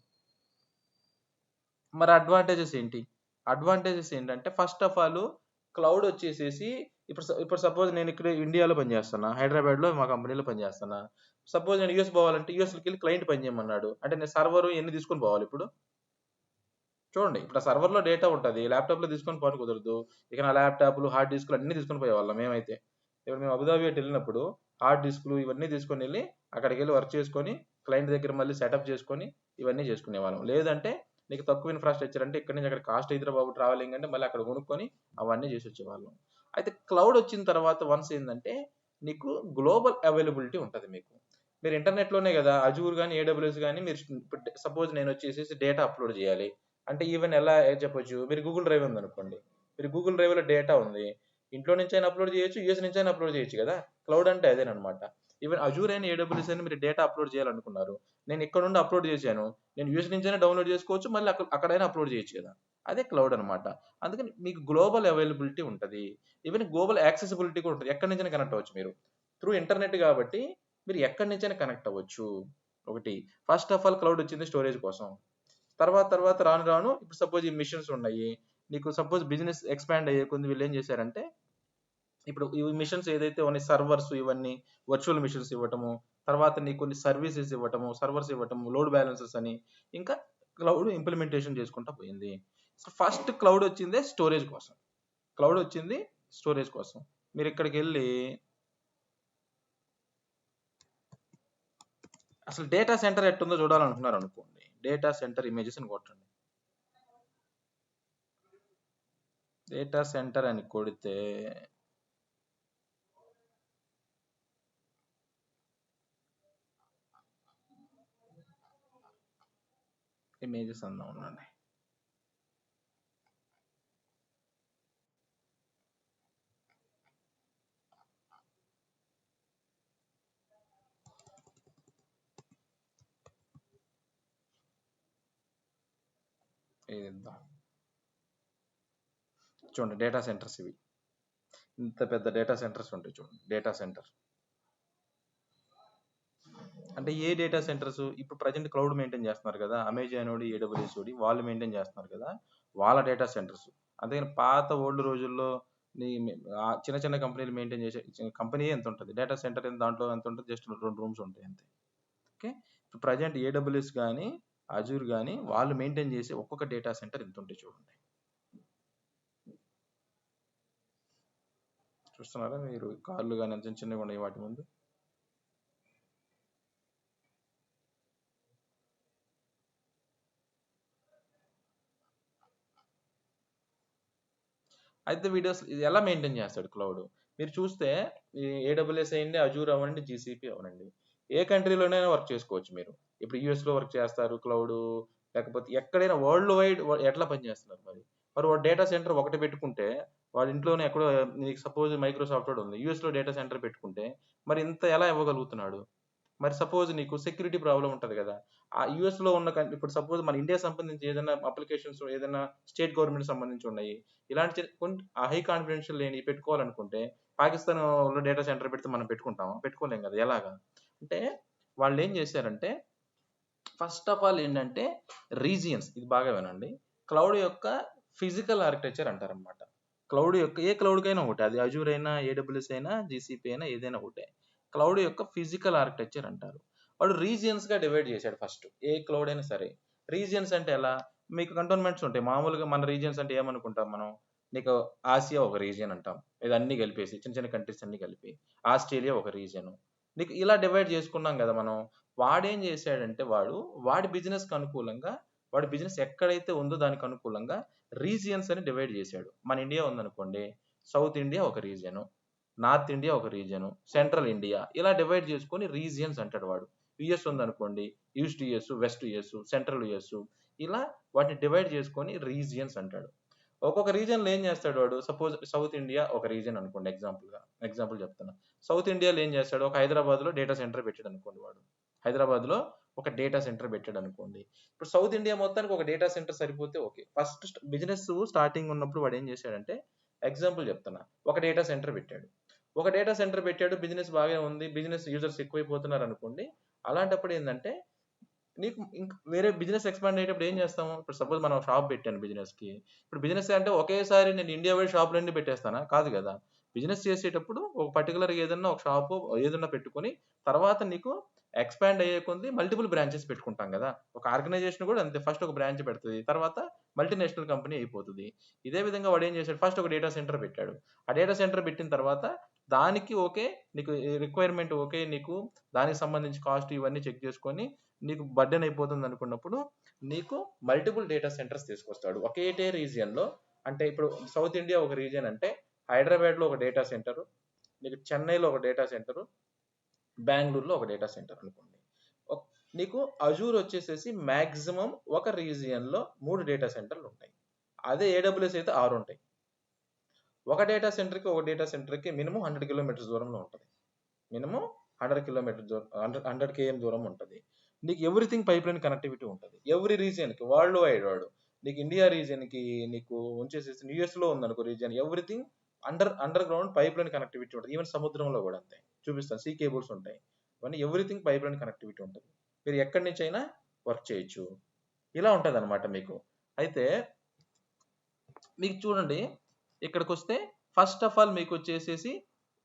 మరి అడ్వాంటేజెస్ ఏంటంటే ఫస్ట్ ఆఫ్ ఆల్ క్లౌడ్ వచ్చేసేసి ఇప్పుడు సపోజ్ నేను ఇక్కడ ఇండియాలో పనిచేస్తున్నా. హైదరాబాద్‌లో మా కంపెనీలో పనిచేస్తున్నా. సపోజ్ నేను యూఎస్ పోవాలంటే యూఎస్‌లోకెళ్ళి క్లయింట్ పని చేయమన్నాడు. అంటే నేను సర్వర్ ఇయన్నీ తీసుకొని పోవాలి ఇప్పుడు? చూడండి ఇప్పుడు ఆ సర్వర్‌లో డేటా ఉంటది. ల్యాప్‌టాప్‌లో తీసుకొని పోవడానికి కుదరదు. ఇక నా ల్యాప్‌టాప్‌లు, హార్డ్ డిస్క్‌లు అన్నీ తీసుకొని పోయేవాళ్ళం మేమైతే. ఇప్పుడు మేము అబుదాబి అటు వెళ్ళినప్పుడు హార్డ్ డిస్క్‌లు ఇవన్నీ తీసుకొనెళ్ళి అక్కడికెళ్ళి వర్క్ చేసుకొని క్లయింట్ దగ్గర మళ్ళీ సెటప్ చేసుకొని ఇవన్నీ చేసుకునేవాళ్ళం. లేదంటే నీకు తక్కువ ఇన్‌ఫ్రాస్ట్రక్చర్ అంటే ఇక్కడి నుంచి అక్కడికి కాస్ట్ అయిద్దిరా బాబు ట్రావెలింగ్ అంటే మళ్ళీ అక్కడ కొనుక్కొని అవన్నీ చేసొచ్చేవాళ్ళం. అయితే క్లౌడ్ వచ్చిన తర్వాత వన్స్ ఏందంటే నీకు గ్లోబల్ అవైలబిలిటీ ఉంటది మీకు. మీరు ఇంటర్నెట్‌లోనే కదా అజూర్ గాని, ఏడబ్ల్యూఎస్ గాని మీరు ఇప్పుడు సపోజ్ నేనొచ్చేసేసి డేటా అప్‌లోడ్ చేయాలి. అంటే ఈవెన్ ఎలా చెప్పొచ్చు, మీరు గూగుల్ డ్రైవ్ ఉందనుకోండి. మీరు గూగుల్ డ్రైవ్‌లో డేటా ఉంది. ఇంట్లో నుంచైనా అప్‌లోడ్ చేయొచ్చు. యూఎస్ నుంచైనా అప్‌లోడ్ చేయొచ్చు కదా! క్లౌడ్ అంటే అదేననమాట. ఈవెన్ అజూర్ అయినా, ఏడబ్ల్యూఎస్ అయినా మీరు డేటా అప్‌లోడ్ చేయాలనుకున్నారు. నేను ఇక్కడ నుండి అప్‌లోడ్ చేశాను. నేను యూఎస్ నుంచైనా డౌన్‌లోడ్ చేసుకోవచ్చు. మళ్ళీ అక్కడైనా అప్‌లోడ్ చేయొచ్చు కదా! అదే క్లౌడ్ అనమాట. అందుకని మీకు గ్లోబల్ అవైలబిలిటీ ఉంటది. ఈవెన్ గ్లోబల్ యాక్సెసిబిలిటీ కూడా ఉంటది. ఎక్కడి నుంచైనా కనెక్ట్ అవ్వచ్చు మీరు. త్రూ ఇంటర్నెట్ కాబట్టి మీరు ఎక్కడి నుంచైనా కనెక్ట్ అవ్వచ్చు. ఒకటి. ఫస్ట్ ఆఫ్ ఆల్ క్లౌడ్ వచ్చింది స్టోరేజ్ కోసం. తర్వాత రాను రాను ఇప్పుడు సపోజ్ ఈ మిషన్స్ ఉన్నాయి. నీకు సపోజ్ బిజినెస్ ఎక్స్‌పాండ్ అయ్యే కొద్ది వీళ్ళేం చేశారంటే ఇప్పుడు ఈ మిషన్స్ ఏదైతే ఉన్నాయి సర్వర్స్ ఇవన్నీ వర్చువల్ మిషన్స్ ఇవ్వటము, తర్వాత నీకు కొన్ని సర్వీసెస్ ఇవ్వటము, సర్వర్స్ ఇవ్వటము, లోడ్ బ్యాలెన్సెస్ అని, ఇంకా క్లౌడ్ ఇంప్లిమెంటేషన్ చేసుకుంటా పోయింది. సో ఫస్ట్ క్లౌడ్ వచ్చిందే స్టోరేజ్ కోసం. క్లౌడ్ వచ్చింది స్టోరేజ్ కోసం. మీరు ఇక్కడికి వెళ్ళి అసలు డేటా సెంటర్ ఎట్టుందో చూడాలనుకున్నారు అనుకోండి, డేటా సెంటర్ ఇమేజెస్ అని కొట్టండి. డేటా సెంటర్ అని కొడితే ఇమేజెస్ అందా ఉండండి. ఇద్దాం చూడండి, డేటా సెంటర్స్ ఇవి. ఇంత పెద్ద డేటా సెంటర్స్ ఉంటాయి చూడండి. డేటా సెంటర్ అంటే ఏ డేటా సెంటర్స్ ఇప్పుడు ప్రజెంట్ క్లౌడ్ మెయింటైన్ చేస్తున్నారు కదా, అమెజాన్ ఓడి, ఏడబ్ల్యూఎస్ ఓడి, వాళ్ళు మెయింటైన్ చేస్తున్నారు కదా, వాళ్ళ డేటా సెంటర్స్. అంతేగాని పాత ఓల్డ్ రోజుల్లో చిన్న చిన్న కంపెనీలు మెయింటైన్ చేసే కంపెనీ ఎంత ఉంటుంది, డేటా సెంటర్ దాంట్లో ఎంత ఉంటుంది, జస్ట్ 2 రూమ్స్ ఉంటాయి అంతే. ఓకే, ఇప్పుడు ప్రజెంట్ ఏడబ్ల్యూఎస్ కానీ అజూర్ కానీ వాళ్ళు మెయింటైన్ చేసే ఒక్కొక్క డేటా సెంటర్ ఎంత ఉంటాయి చూడండి. చూస్తున్నారా మీరు, కార్లు కానీ ఎంత చిన్నగా ఉన్నాయి వాటి ముందు. అయితే వీడియోస్ ఇది ఎలా మెయింటైన్ చేస్తాడు క్లౌడ్ మీరు చూస్తే, ఈ ఏడబ్ల్యూఎస్ అయ్యండి, అజూర్ అవ్వండి, జీసీపీ అవ్వండి, ఏ కంట్రీలోనైనా వర్క్ చేసుకోవచ్చు మీరు. ఇప్పుడు యూఎస్లో వర్క్ చేస్తారు క్లౌడ్, లేకపోతే ఎక్కడైనా వరల్డ్ వైడ్ ఎట్లా పనిచేస్తున్నారు మరి. మరి వాడు డేటా సెంటర్ ఒకటి పెట్టుకుంటే వాడి ఇంట్లోనే ఎక్కడో, నీకు సపోజ్ మైక్రోసాఫ్ట్ వాడు ఉంది, యూఎస్లో డేటా సెంటర్ పెట్టుకుంటే మరి ఇంత ఎలా ఇవ్వగలుగుతున్నాడు. మరి సపోజ్ నీకు సెక్యూరిటీ ప్రాబ్లం ఉంటుంది కదా, ఆ యూఎస్లో ఉన్న ఇప్పుడు సపోజ్ మన ఇండియా సంబంధించి ఏదైనా అప్లికేషన్స్, ఏదైనా స్టేట్ గవర్నమెంట్ సంబంధించి ఉన్నాయి, ఇలాంటి హై కాన్ఫిడెన్షియల్ లేని పెట్టుకోవాలనుకుంటే పాకిస్తాన్ లో డేటా సెంటర్ పెడితే మనం పెట్టుకుంటామా, పెట్టుకోలేం కదా. ఎలాగా అంటే వాళ్ళు ఏం చేశారంటే, ఫస్ట్ ఆఫ్ ఆల్ ఏంటంటే రీజియన్స్, ఇది బాగా వినండి, క్లౌడ్ యొక్క ఫిజికల్ ఆర్కిటెక్చర్ అంటారనమాట. క్లౌడ్ యొక్క ఏ క్లౌడ్కైనా ఒకటి, అది అజూర్ అయినా, ఏడబ్ల్యూఎస్ అయినా, జీసీపీ అయినా, ఏదైనా ఒకటే, క్లౌడ్ యొక్క ఫిజికల్ ఆర్కిటెక్చర్ అంటారు. వాడు రీజియన్స్ గా డివైడ్ చేశాడు ఫస్ట్, ఏ క్లౌడ్ అయినా సరే. రీజియన్స్ అంటే ఎలా, మీకు కంటోన్మెంట్స్ ఉంటాయి మామూలుగా. మన రీజియన్స్ అంటే ఏమనుకుంటాం మనం, నీకు ఆసియా ఒక రీజియన్ అంటాం, ఇది అన్ని కలిపేసి చిన్న చిన్న కంట్రీస్ అన్ని కలిపి. ఆస్ట్రేలియా ఒక రీజియన్, నీకు ఇలా డివైడ్ చేసుకున్నాం కదా మనం. వాడేం చేశాడంటే, వాడి బిజినెస్ కి అనుకూలంగా, వాడి బిజినెస్ ఎక్కడైతే ఉందో దానికి అనుకూలంగా రీజియన్స్ అని డివైడ్ చేశాడు. మన ఇండియా ఉందనుకోండి, సౌత్ ఇండియా ఒక రీజియను, నార్త్ ఇండియా ఒక రీజియను, సెంట్రల్ ఇండియా, ఇలా డివైడ్ చేసుకొని రీజియన్స్ అంటాడు వాడు. యుఎస్ ఉందనుకోండి, east US, west US, central US, ఇలా వాటిని డివైడ్ చేసుకొని రీజియన్స్ అంటాడు. ఒక్కొక్క రీజియన్లో ఏం చేస్తాడు వాడు, సపోజ్ సౌత్ ఇండియా ఒక రీజియన్ అనుకోండి, ఎగ్జాంపుల్ చెప్తున్నా. సౌత్ ఇండియాలో ఏం చేస్తాడు, ఒక హైదరాబాద్లో డేటా సెంటర్ పెట్టాడు అనుకోండి వాడు. హైదరాబాద్లో ఒక డేటా సెంటర్ పెట్టాడు అనుకోండి. ఇప్పుడు సౌత్ ఇండియా మొత్తానికి ఒక డేటా సెంటర్ సరిపోతే ఓకే. ఫస్ట్ బిజినెస్ స్టార్టింగ్ ఉన్నప్పుడు వాడు ఏం చేశాడంటే, ఎగ్జాంపుల్ చెప్తున్నా, ఒక డేటా సెంటర్ పెట్టాడు. బిజినెస్ బాగా ఉంది, బిజినెస్ యూజర్స్ ఎక్కువైపోతున్నారు అనుకోండి. అలాంటప్పుడు ఏంటంటే, నీకు ఇంకా వేరే బిజినెస్ ఎక్స్పాండ్ అయ్యేటప్పుడు ఏం చేస్తాము, ఇప్పుడు సపోజ్ మనం షాప్ పెట్టాను బిజినెస్కి. ఇప్పుడు బిజినెస్ అంటే ఒకేసారి నేను ఇండియా వైడ్ షాపులన్నీ పెట్టేస్తానా, కాదు కదా. బిజినెస్ చేసేటప్పుడు ఒక పర్టికులర్ ఏదన్నా ఒక షాపు ఏదన్నా పెట్టుకొని, తర్వాత నీకు ఎక్స్పాండ్ అయ్యే కొద్ది మల్టిపుల్ బ్రాంచెస్ పెట్టుకుంటాం కదా. ఒక ఆర్గనైజేషన్ కూడా అంతే, ఫస్ట్ ఒక బ్రాంచ్ పెడుతుంది, తర్వాత మల్టీనేషనల్ కంపెనీ అయిపోతుంది. ఇదే విధంగా వాడు ఏం చేశాడు, ఫస్ట్ ఒక డేటా సెంటర్ పెట్టాడు. ఆ డేటా సెంటర్ పెట్టిన తర్వాత దానికి ఓకే, నీకు రిక్వైర్మెంట్ ఓకే, నీకు దానికి సంబంధించి కాస్ట్ ఇవన్నీ చెక్ చేసుకొని నీకు బర్డెన్ అయిపోతుంది అనుకున్నప్పుడు, నీకు మల్టిపుల్ డేటా సెంటర్స్ తీసుకొస్తాడు ఒకేటే రీజియన్లో. అంటే ఇప్పుడు సౌత్ ఇండియా ఒక రీజియన్ అంటే, హైదరాబాద్లో ఒక డేటా సెంటరు, నీకు చెన్నైలో ఒక డేటా సెంటరు, బెంగళూరులో ఒక డేటా సెంటర్ అనుకోండి. నీకు అజూర్ వచ్చేసేసి మాక్సిమం ఒక రీజియన్లో 3 డేటా సెంటర్లు ఉంటాయి. అదే ఏడబ్ల్యూఎస్ అయితే 6 ఉంటాయి. ఒక డేటా సెంటర్కి మినిమం 100 కిలోమీటర్స్ దూరంలో ఉంటుంది. మినిమం 100 కిలోమీటర్ దూరం, 100 కేఎం దూరం ఉంటుంది. నీకు ఎవ్రీథింగ్ పైప్ లైన్ కనెక్టివిటీ ఉంటుంది. ఎవ్రీ రీజియన్కి వరల్డ్ వైడ్ వాడు, నీకు ఇండియా రీజియన్కి, నీకు ఉంచేసేసి యూఎస్లో ఉందనుకో region, everything under ground pipe line connectivity ఉంటుంది. ఈవెన్ సముద్రంలో కూడా అంతే, చూపిస్తాను, సీ కేబుల్స్ ఉంటాయి. ఇవన్నీ ఎవ్రీథింగ్ పైప్ లైన్ కనెక్టివిటీ ఉంటుంది. మీరు ఎక్కడి నుంచి అయినా వర్క్ చేయొచ్చు. ఇలా ఉంటుంది మీకు. అయితే మీకు చూడండి, ఇక్కడికి వస్తే ఫస్ట్ ఆఫ్ ఆల్ మీకు వచ్చేసేసి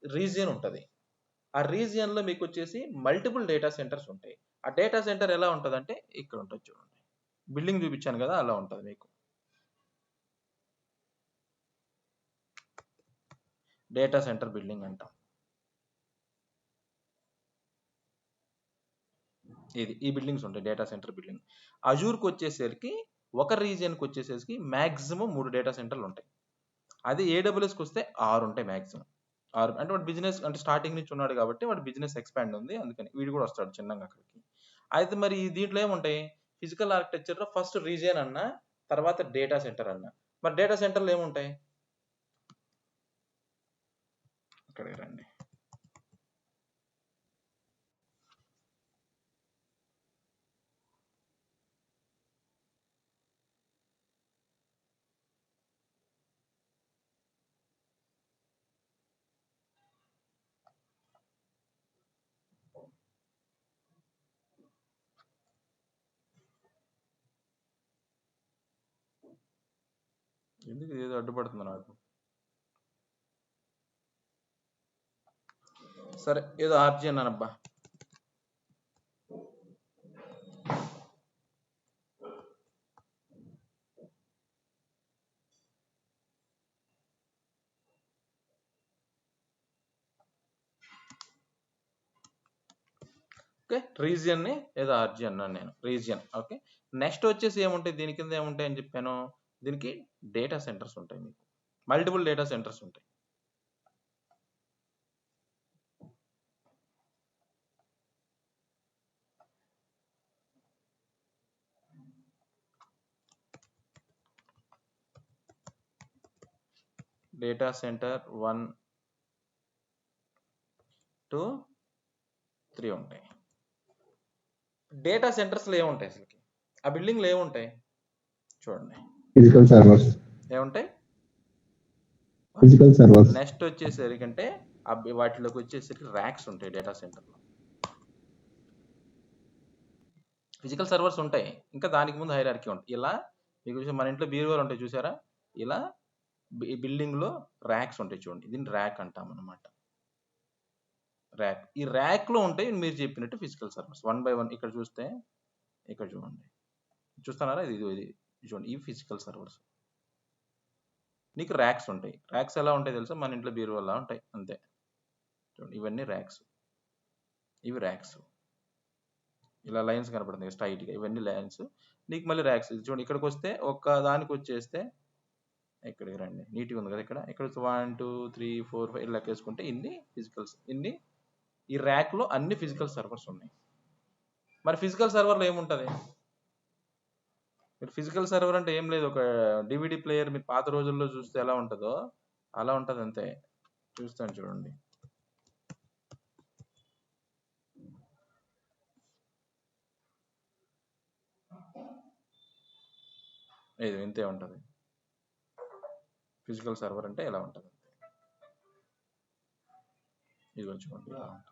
రీజియన్ ఉంటుంది. ఆ రీజియన్లో మీకు వచ్చేసి మల్టిపుల్ డేటా సెంటర్స్ ఉంటాయి. ఆ డేటా సెంటర్ ఎలా ఉంటుంది అంటే ఇక్కడ ఉంటుంది చూడండి, బిల్డింగ్ చూపించాను కదా అలా ఉంటుంది మీకు. డేటా సెంటర్ బిల్డింగ్ అంటాం. ఈ బిల్డింగ్స్ ఉంటాయి డేటా సెంటర్ బిల్డింగ్. అజూర్కి వచ్చేసరికి ఒక రీజియన్కి వచ్చేసరికి మ్యాక్సిమం 3 డేటా సెంటర్లు ఉంటాయి. అది ఏడబ్ల్యూఎస్కి వస్తే 6 ఉంటాయి మ్యాక్సిమం. 6 అంటే వాడు బిజినెస్ అంటే స్టార్టింగ్ నుంచి ఉన్నాడు కాబట్టి వాడు బిజినెస్ ఎక్స్పాండ్ ఉంది, అందుకని వీడు కూడా వస్తాడు చిన్నగా అక్కడికి. అయితే మరి దీంట్లో ఏముంటాయి, ఫిజికల్ ఆర్కిటెక్చర్లో ఫస్ట్ రీజియన్ అన్న, తర్వాత డేటా సెంటర్ అన్న. మరి డేటా సెంటర్లు ఏముంటాయి, ఇక్కడికి రండి. ఎందుకు ఏదో అడ్డుపడుతుంది నాకు, సరే ఏదో ఆర్జీ అన్నానబ్బా. ఓకే, రీజియన్ ని ఏదో ఆర్జీ అన్నాను నేను, రీజియన్. ఓకే, నెక్స్ట్ వచ్చేసి ఏముంటాయి, దీని కింద ఏముంటాయి అని చెప్పాను, దీనికి డేటా సెంటర్స్ ఉంటాయి, మీకు మల్టిపుల్ డేటా సెంటర్స్ ఉంటాయి. డేటా సెంటర్ 1, 2, 3 ఉంటాయి. డేటా సెంటర్స్లో ఏముంటాయి అసలుకి, ఆ బిల్డింగ్లో ఏముంటాయి చూడండి, ఫిజికల్ సర్వర్స్. ఏముంటాయి, ఫిజికల్ సర్వర్స్. నెక్స్ట్ వచ్చేసరికి అంటే వాటిలోకి వచ్చేసరికి ర్యాక్స్ ఉంటాయి డేటా సెంటర్లో. ఫిజికల్ సర్వర్స్ ఉంటాయి, ఇంకా దానికి ముందు హైరార్కీ ఉంటాయి. ఇలా మీకు మన ఇంట్లో బీరువాలు ఉంటాయి చూసారా, ఇలా బిల్డింగ్లో ర్యాక్స్ ఉంటాయి చూడండి, దీన్ని ర్యాక్ అంటాం అనమాట. ర్యాక్, ఈ ర్యాక్లో ఉంటాయి మీరు చెప్పినట్టు ఫిజికల్ సర్వర్స్ 1 by 1. ఇక్కడ చూస్తే, ఇక్కడ చూడండి, చూస్తున్నారా, ఇది చూడండి, ఈ ఫిజికల్ సర్వర్స్. నీకు ర్యాక్స్ ఉంటాయి. ర్యాక్స్ ఎలా ఉంటాయి తెలుసా, మన ఇంట్లో బీరువాలా ఉంటాయి అంతే. చూడండి, ఇవన్నీ ర్యాక్స్, ఇవి ర్యాక్స్, ఇలా లైన్స్ కనపడుతుంది స్ట్రైట్గా, ఇవన్నీ లైన్స్. నీకు మళ్ళీ ర్యాక్స్. ఇది చూడండి, ఇక్కడికి వస్తే ఒక్క దానికి వచ్చేస్తే ఇక్కడికి రండి, నీట్గా ఉంది కదా, ఇక్కడ 1, 2, 3, 4, 5 ఇలా లెక్కేసుకుంటే ఇన్ని ఫిజికల్స్, ఇన్ని ఈ ర్యాక్లో అన్ని ఫిజికల్ సర్వర్స్ ఉన్నాయి. మరి ఫిజికల్ సర్వర్లో ఏముంటుంది, మీరు ఫిజికల్ సర్వర్ అంటే ఏం లేదు, ఒక డివిడి ప్లేయర్ మీరు పాత రోజుల్లో చూస్తే ఎలా ఉంటుందో అలా ఉంటుంది అంతే. చూస్తాను చూడండి, ఇది ఇంతే ఉంటుంది. ఫిజికల్ సర్వర్ అంటే ఎలా ఉంటుంది, ఇది చూడండి ఇలా ఉంటుంది.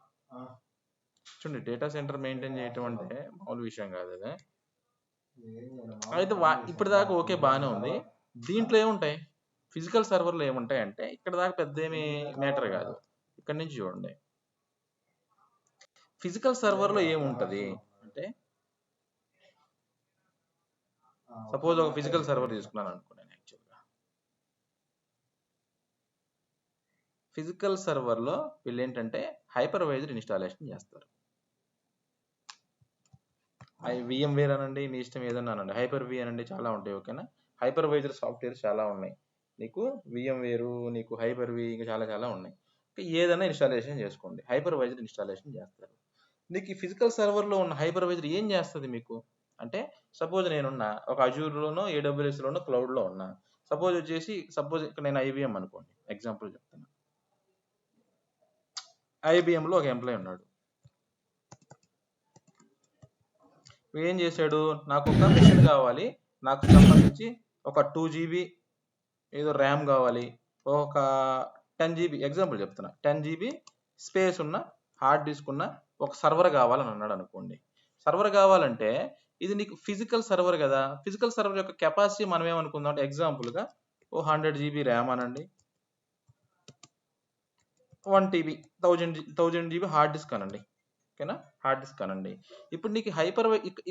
చూడండి, డేటా సెంటర్ మెయింటైన్ చేయటం అంటే మామూలు విషయం కాదు అది. అయితే ఇప్పటిదాకా ఓకే బాగానే ఉంది. దీంట్లో ఏముంటాయి, ఫిజికల్ సర్వర్లో ఏముంటాయి అంటే ఇక్కడ దాకా పెద్ద ఏమి మ్యాటర్ కాదు. ఇక్కడ నుంచి చూడండి, ఫిజికల్ సర్వర్లో ఏముంటుంది అంటే, సపోజ్ ఒక ఫిజికల్ సర్వర్ తీసుకున్నాను అనుకున్నాను. యాక్చువల్గా ఫిజికల్ సర్వర్లో వీళ్ళు ఏంటంటే హైపర్వైజర్ ఇన్స్టాలేషన్ చేస్తారు. VMware అనండి, మీ ఇష్టం ఏదన్నా అనండి, Hyper-V అనండి, చాలా ఉంటాయి. ఓకేనా, హైపర్వైజర్ సాఫ్ట్వేర్స్ చాలా ఉన్నాయి నీకు, VMware, నీకు Hyper-V, ఇంకా చాలా చాలా ఉన్నాయి. ఏదైనా ఇన్స్టాలేషన్ చేసుకోండి, హైపర్వైజర్ ఇన్స్టాలేషన్ చేస్తారు. నీకు ఈ ఫిజికల్ సర్వర్లో ఉన్న హైపర్వైజర్ ఏం చేస్తుంది మీకు అంటే, సపోజ్ నేనున్నా ఒక అజూర్లోనో AWSలోనో క్లౌడ్లో ఉన్నా. సపోజ్ ఇక్కడ నేను IBM అనుకోండి, ఎగ్జాంపుల్ చెప్తాను. IBMలో ఒక ఎంప్లాయీ ఉన్నాడు, ఏం చేశాడు, నాకు ఒక మెషిన్ కావాలి, నాకు సంబంధించి ఒక 2 GB ఏదో ర్యామ్ కావాలి, ఒక 10 GB, ఎగ్జాంపుల్ చెప్తున్నా, 10 GB స్పేస్ ఉన్న హార్డ్ డిస్క్ ఉన్న ఒక సర్వర్ కావాలని అన్నాడు అనుకోండి. సర్వర్ కావాలంటే ఇది నీకు ఫిజికల్ సర్వర్ కదా, ఫిజికల్ సర్వర్ యొక్క కెపాసిటీ మనం ఏమనుకుందాం అంటే, ఎగ్జాంపుల్గా 100 GB ర్యామ్ అనండి, 1 TB 1000 GB హార్డ్ డిస్క్ అనండి. ఓకేనా? హార్డ్ డిస్క్ అనండి. ఇప్పుడు నీకు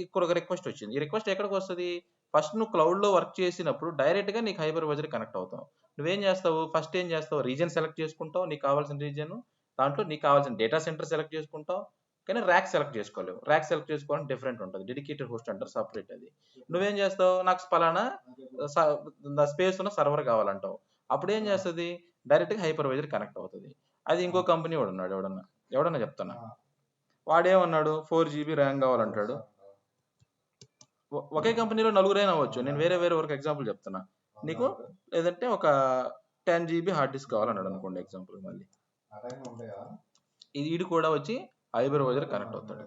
ఇక్కడ ఒక రిక్వెస్ట్ వచ్చింది. ఈ రిక్వెస్ట్ ఎక్కడికి వస్తది? ఫస్ట్ నువ్వు క్లౌడ్‌లో వర్క్ చేసినప్పుడు డైరెక్ట్‌గా నీకు హైపర్వైజర్‌కి కనెక్ట్ అవుతావు. నువ్వేం చేస్తావు? ఫస్ట్ ఏం చేస్తావు? రీజియన్ సెలెక్ట్ చేసుకుంటావు. నీకు కావాల్సిన రీజియన్. దాంట్లో నీకు కావాల్సిన డేటా సెంటర్ సెలెక్ట్ చేసుకుంటావు. కానీ ర్యాక్ సెలెక్ట్ చేసుకోలేవు. ర్యాక్ సెలెక్ట్ చేసుకోవాలంటే డిఫరెంట్ ఉంటది. డెడికేటెడ్ హోస్ట్ అంటారు, సెపరేట్ అది. నువ్వేం చేస్తావు? నాకు పలానా స స్పేస్ ఉన్న సర్వర్ కావాలంటావు. అప్పుడేం చేస్తది? డైరెక్ట్‌గా హైపర్వైజర్ కనెక్ట్ అవుతది. అది ఇంకో కంపెనీ వాడున్నాడు ఎవడన్నా చెప్తున్నా. వాడేమన్నాడు 4 GB ర్యామ్ కావాలంటాడు. ఒకే కంపెనీలో నలుగురైనా అవ్వచ్చు. నేను వేరే వేరే వరకు ఎగ్జాంపుల్ చెప్తున్నా నీకు. లేదంటే ఒక 10 GB హార్డ్ డిస్క్ కావాలన్నాడు అనుకోండి ఎగ్జాంపుల్. మళ్ళీ ఇది కూడా వచ్చి హైపర్వైజర్ కనెక్ట్ అవుతాడు.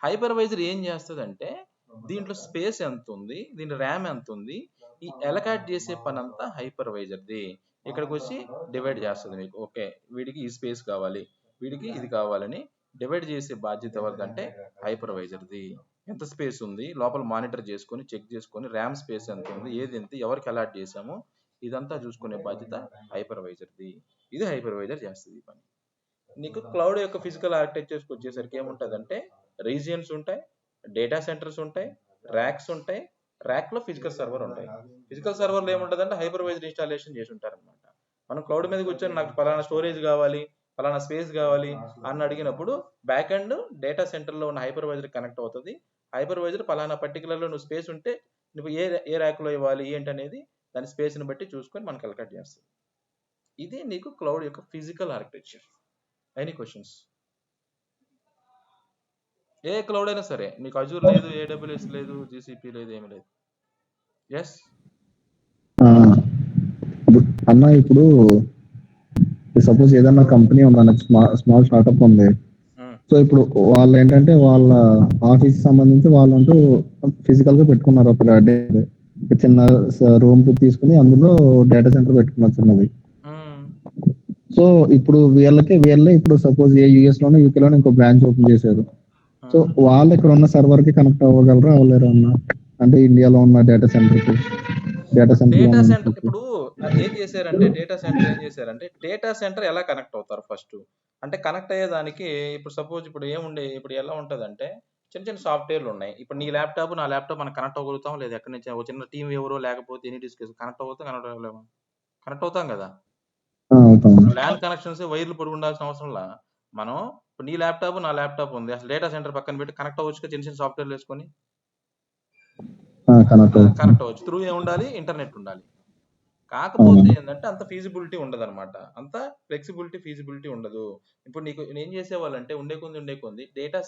హైపర్వైజర్ ఏం చేస్తుందంటే దీంట్లో స్పేస్ ఎంత ఉంది, దీని ర్యామ్ ఎంత ఉంది, ఈ ఎలకాట్ చేసే పని అంతా హైపర్వైజర్ది. ఇక్కడికి వచ్చి డివైడ్ చేస్తుంది మీకు. ఓకే, వీడికి ఈ స్పేస్ కావాలి, వీడికి ఇది కావాలని డివైడ్ చేసే బాధ్యత ఎవరిదంటే హైపర్వైజర్ది. ఎంత స్పేస్ ఉంది లోపల మానిటర్ చేసుకొని చెక్ చేసుకొని ర్యామ్ స్పేస్ ఎంత ఉంది, ఏది ఎంత, ఎవరికి అలాట్ చేసామో ఇదంతా చూసుకునే బాధ్యత హైపర్వైజర్ది. ఇది హైపర్వైజర్ చేస్తుంది ఈ పని. నీకు క్లౌడ్ యొక్క ఫిజికల్ ఆర్కిటెక్చర్స్కి వచ్చేసరికి ఏముంటుందంటే రీజియన్స్ ఉంటాయి, డేటా సెంటర్స్ ఉంటాయి, ర్యాక్స్ ఉంటాయి. ర్యాక్లో ఫిజికల్ సర్వర్ ఉంటాయి. ఫిజికల్ సర్వర్లో ఏముంటుందంటే హైపర్వైజర్ ఇన్స్టాలేషన్ చేసి ఉంటారనమాట. మనం క్లౌడ్ మీద కూర్చొని నాకు పలానా స్టోరేజ్ కావాలి, పలానా స్పేస్ కావాలి అని అడిగినప్పుడు బ్యాక్ ఎండ్ డేటా సెంటర్లో ఉన్న హైపర్వైజర్ కనెక్ట్ అవుతుంది. హైపర్వైజర్ పలానా పర్టికులర్లో నువ్వు స్పేస్ ఉంటే నువ్వు ఏ ర్యాక్లో ఇవ్వాలి ఏంటనేది దాని స్పేస్ని బట్టి చూసుకొని మనకు అలకట్ చేస్తుంది. ఇది నీకు క్లౌడ్ యొక్క physical architecture. Any questions? A cloud అయినా సరే నీకు అజూర్ లేదు, ఏడబ్ల్యూఎస్ లేదు, జీసీపీ లేదు, ఏమీ లేదు. ఎస్ అన్న, ఇప్పుడు సపోజ్ ఏదన్నా కంపెనీ ఉంది అన్న, స్మాల్ స్టార్ట్అప్ ఉంది. సో ఇప్పుడు వాళ్ళు ఏంటంటే వాళ్ళ ఆఫీస్ సంబంధించి వాళ్ళంటూ ఫిజికల్ గా పెట్టుకున్నారు. ఒక చిన్న రూమ్ తీసుకుని అందులో డేటా సెంటర్ పెట్టుకున్నారు చిన్నది. సో ఇప్పుడు వీళ్ళే ఇప్పుడు సపోజ్ యూఎస్ లోనే యూకే లోనే ఇంకో బ్రాంచ్ ఓపెన్ చేశారు. సో వాళ్ళు ఇక్కడ ఉన్న సర్వర్ కి కనెక్ట్ అవ్వగలరా అవ్వలేరా అన్న? అంటే ఇండియాలో ఉన్న డేటా సెంటర్ ఇప్పుడు ఏం చేశారంటే డేటా సెంటర్ ఎలా కనెక్ట్ అవుతారు ఫస్ట్ అంటే కనెక్ట్ అయ్యేదానికి ఇప్పుడు సపోజ్ ఇప్పుడు ఎలా ఉంటదంటే చిన్న చిన్న సాఫ్ట్వేర్లు ఉన్నాయి. ఇప్పుడు నీ ల్యాప్టాప్ నా ల్యాప్టాప్ మనం కనెక్ట్ అవ్వగలుగుతాం లేదా? ఎక్కడి నుంచి ఒక చిన్న టీం ఎవరో లేకపోతే ఎనీ డిస్కస్ కనెక్ట్ అవుతాం, కనెక్ట్ అవ్వలేము, కనెక్ట్ అవుతాం కదా. ల్యాన్ కనెక్షన్స్ వైర్లు పొడి ఉండాల్సిన అవసరంలా మనం ఇప్పుడు నీ ల్యాప్టాప్ నా ల్యాప్టాప్ ఉంది, అసలు డేటా సెంటర్ పక్కన పెట్టి కనెక్ట్ అవ్వచ్చు. చిన్న చిన్న సాఫ్ట్వేర్లు వేసుకొని కనెక్ట్ అవ్వచ్చు. త్రూ ఉండాలి, ఇంటర్నెట్ ఉండాలి. కాకపోతే ఏంటంటే అంత ఫీజిబిలిటీ ఉండదు అనమాట, అంత ఫీజిబిలిటీ ఉండదు. ఇప్పుడు నీకు ఏం చేసేవాళ్ళంటే ఉండే కొంది డేటా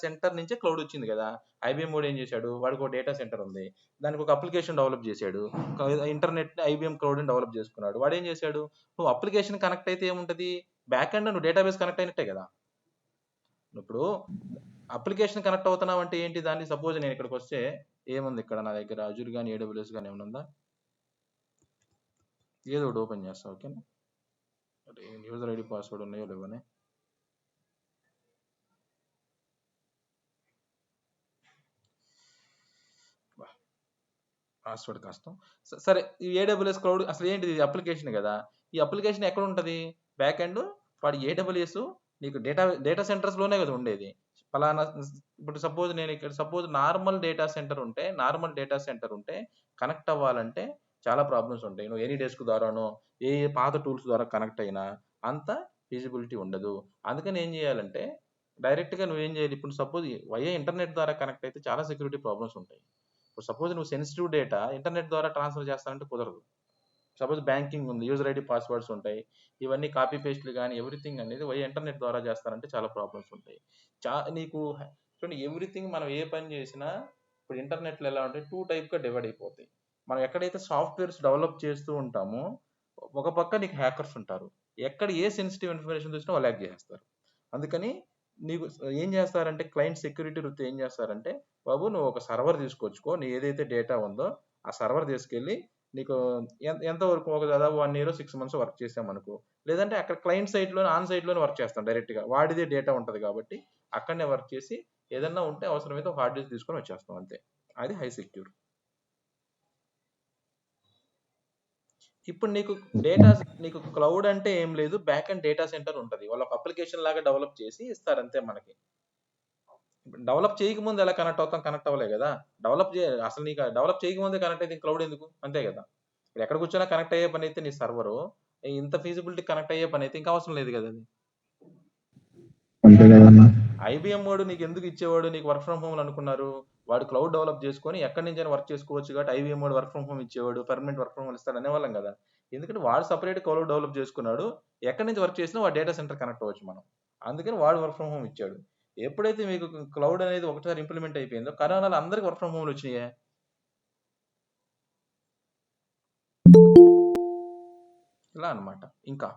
సెంటర్ నుంచే క్లౌడ్ వచ్చింది కదా. ఐబీఎం వాడు ఏం చేశాడు, వాడికి ఒక డేటా సెంటర్ ఉంది, దానికి ఒక అప్లికేషన్ డెవలప్ చేశాడు. ఇంటర్నెట్ ఐబీఎం క్లౌడ్ డెవలప్ చేసుకున్నాడు. వాడు ఏం చేశాడు, నువ్వు అప్లికేషన్ కనెక్ట్ అయితే ఏముంటది, బ్యాక్ ఎండ్ నువ్వు డేటాబేస్ కనెక్ట్ అయినట్టే కదా. ఇప్పుడు అప్లికేషన్ కనెక్ట్ అవుతున్నావు అంటే ఏంటి, దాన్ని సపోజ్ నేను ఇక్కడికి వస్తే ఏముంది, ఇక్కడ నా దగ్గర అజూర్ కానీ ఏడబ్ల్యూఎస్ కానీ ఏమైనా ఉందా, ఏదో ఒకటి ఓపెన్ చేస్తా. ఓకేనా, యూజర్ ఐడి పాస్వర్డ్ ఉన్నాయో లేవనే. పాస్వర్డ్ కష్టం. సరే, ఈ ఏడబ్ల్యూఎస్ క్లౌడ్ అసలు ఏంటిది, అప్లికేషన్ కదా. ఈ అప్లికేషన్ ఎక్కడ ఉంటుంది, బ్యాక్ ఎండ్ వాడి ఏడబ్ల్యూఎస్ నీకు డేటా సెంటర్స్లోనే కదా ఉండేది. ఫలానా ఇప్పుడు సపోజ్ నార్మల్ డేటా సెంటర్ ఉంటే కనెక్ట్ అవ్వాలంటే చాలా ప్రాబ్లమ్స్ ఉంటాయి. నువ్వు ఎనీ డెస్క్ ద్వారానో ఏ పాత టూల్స్ ద్వారా కనెక్ట్ అయినా అంత ఫీజిబిలిటీ ఉండదు. అందుకని ఏం చేయాలంటే డైరెక్ట్గా నువ్వేం చేయాలి, ఇప్పుడు సపోజ్ వైఏ ఇంటర్నెట్ ద్వారా కనెక్ట్ అయితే చాలా సెక్యూరిటీ ప్రాబ్లమ్స్ ఉంటాయి. ఇప్పుడు సపోజ్ నువ్వు సెన్సిటివ్ డేటా ఇంటర్నెట్ ద్వారా ట్రాన్స్ఫర్ చేస్తానంటే కుదరదు. సపోజ్ బ్యాంకింగ్ ఉంది, యూజర్ ఐడి పాస్వర్డ్స్ ఉంటాయి, ఇవన్నీ కాపీ పేస్ట్లు కానీ ఎవ్రీథింగ్ అనేది ఇంటర్నెట్ ద్వారా చేస్తారంటే చాలా ప్రాబ్లమ్స్ ఉంటాయి. నీకు చూడండి, ఎవ్రీథింగ్ మనం ఏ పని చేసినా ఇప్పుడు ఇంటర్నెట్లో ఎలా ఉంటాయి, 2 టైప్గా డివైడ్ అయిపోతాయి. మనం ఎక్కడైతే సాఫ్ట్వేర్స్ డెవలప్ చేస్తూ ఉంటామో ఒక పక్క నీకు హ్యాకర్స్ ఉంటారు, ఎక్కడ ఏ సెన్సిటివ్ ఇన్ఫర్మేషన్ చూసినా వాళ్ళు హ్యాక్ చేస్తారు. అందుకని నీకు ఏం చేస్తారంటే క్లయింట్ సెక్యూరిటీ వృత్తి ఏం చేస్తారంటే, బాబు నువ్వు ఒక సర్వర్ తీసుకొచ్చుకో, నీ ఏదైతే డేటా ఉందో ఆ సర్వర్ తీసుకెళ్ళి నీకు ఎంతవరకు ఒక దాదాపు 1 year 6 months వర్క్ చేసామనుకో, లేదంటే అక్కడ క్లయింట్ సైట్లోనే ఆన్ సైట్లోనే వర్క్ చేస్తాం డైరెక్ట్గా, వాడిదే డేటా ఉంటుంది కాబట్టి అక్కడనే వర్క్ చేసి ఏదన్నా ఉంటే అవసరమైతే ఒక హార్డ్ డిస్క్ తీసుకొని వచ్చేస్తాం అంతే. అది హై సెక్యూర్. ఇప్పుడు నీకు క్లౌడ్ అంటే ఏం లేదు, బ్యాక్ అండ్ డేటా సెంటర్ ఉంటుంది. వాళ్ళు ఒక అప్లికేషన్ లాగా డెవలప్ చేసి ఇస్తారు అంతే మనకి. డెవలప్ చేయకముందు ఎలా కనెక్ట్ అవుతాం? కనెక్ట్ అవ్వలే కదా. అసలు నీకు డెవలప్ చేయకముందే కనెక్ట్ అయితే క్లౌడ్ ఎందుకు? అంతే కదా. ఇప్పుడు ఎక్కడ కూర్చొన్నా కనెక్ట్ అయ్యే పని అయితే నీ సర్వరు, ఇంత ఫీజిబిలిటీ కనెక్ట్ అయ్యే పని అయితే ఇంకా అవసరం లేదు కదా అది. అంతే కదన్నా. ఐబిఎం వాడు నీకు ఎందుకు ఇచ్చేవాడు? నీకు వర్క్ ఫ్రమ్ హోమ్ అనుకున్నారు. వాడు క్లౌడ్ డెవలప్ చేసుకొని ఎక్కడి నుంచైనా వర్క్ చేసుకోవచ్చు కాబట్టి ఐబిఎం వాడు వర్క్ ఫ్రమ్ హోమ్ ఇచ్చేవాడు, పర్మనెంట్ వర్క్ ఫ్రమ్ హోమ్ ఇస్తాడు అనేవాళ్ళం కదా. ఎందుకంటే వాడు సపరేట్ క్లౌడ్ డెవలప్ చేసుకున్నాడు. ఎక్కడి నుంచి వర్క్ చేసినా వాడు డేటా సెంటర్ కనెక్ట్ అవ్వచ్చు మనం. అందుకని వాడు వర్క్ ఫ్రమ్ హోమ్ ఇచ్చాడు. ఎప్పుడైతే మీకు క్లౌడ్ అనేది ఒకసారి ఇంప్లిమెంట్ అయిపోయిందో, కరోనాలో అందరికి వర్క్ ఫ్రమ్ హోమ్లు వచ్చినాయే. ఇలా అన్నమాట. ఇంకా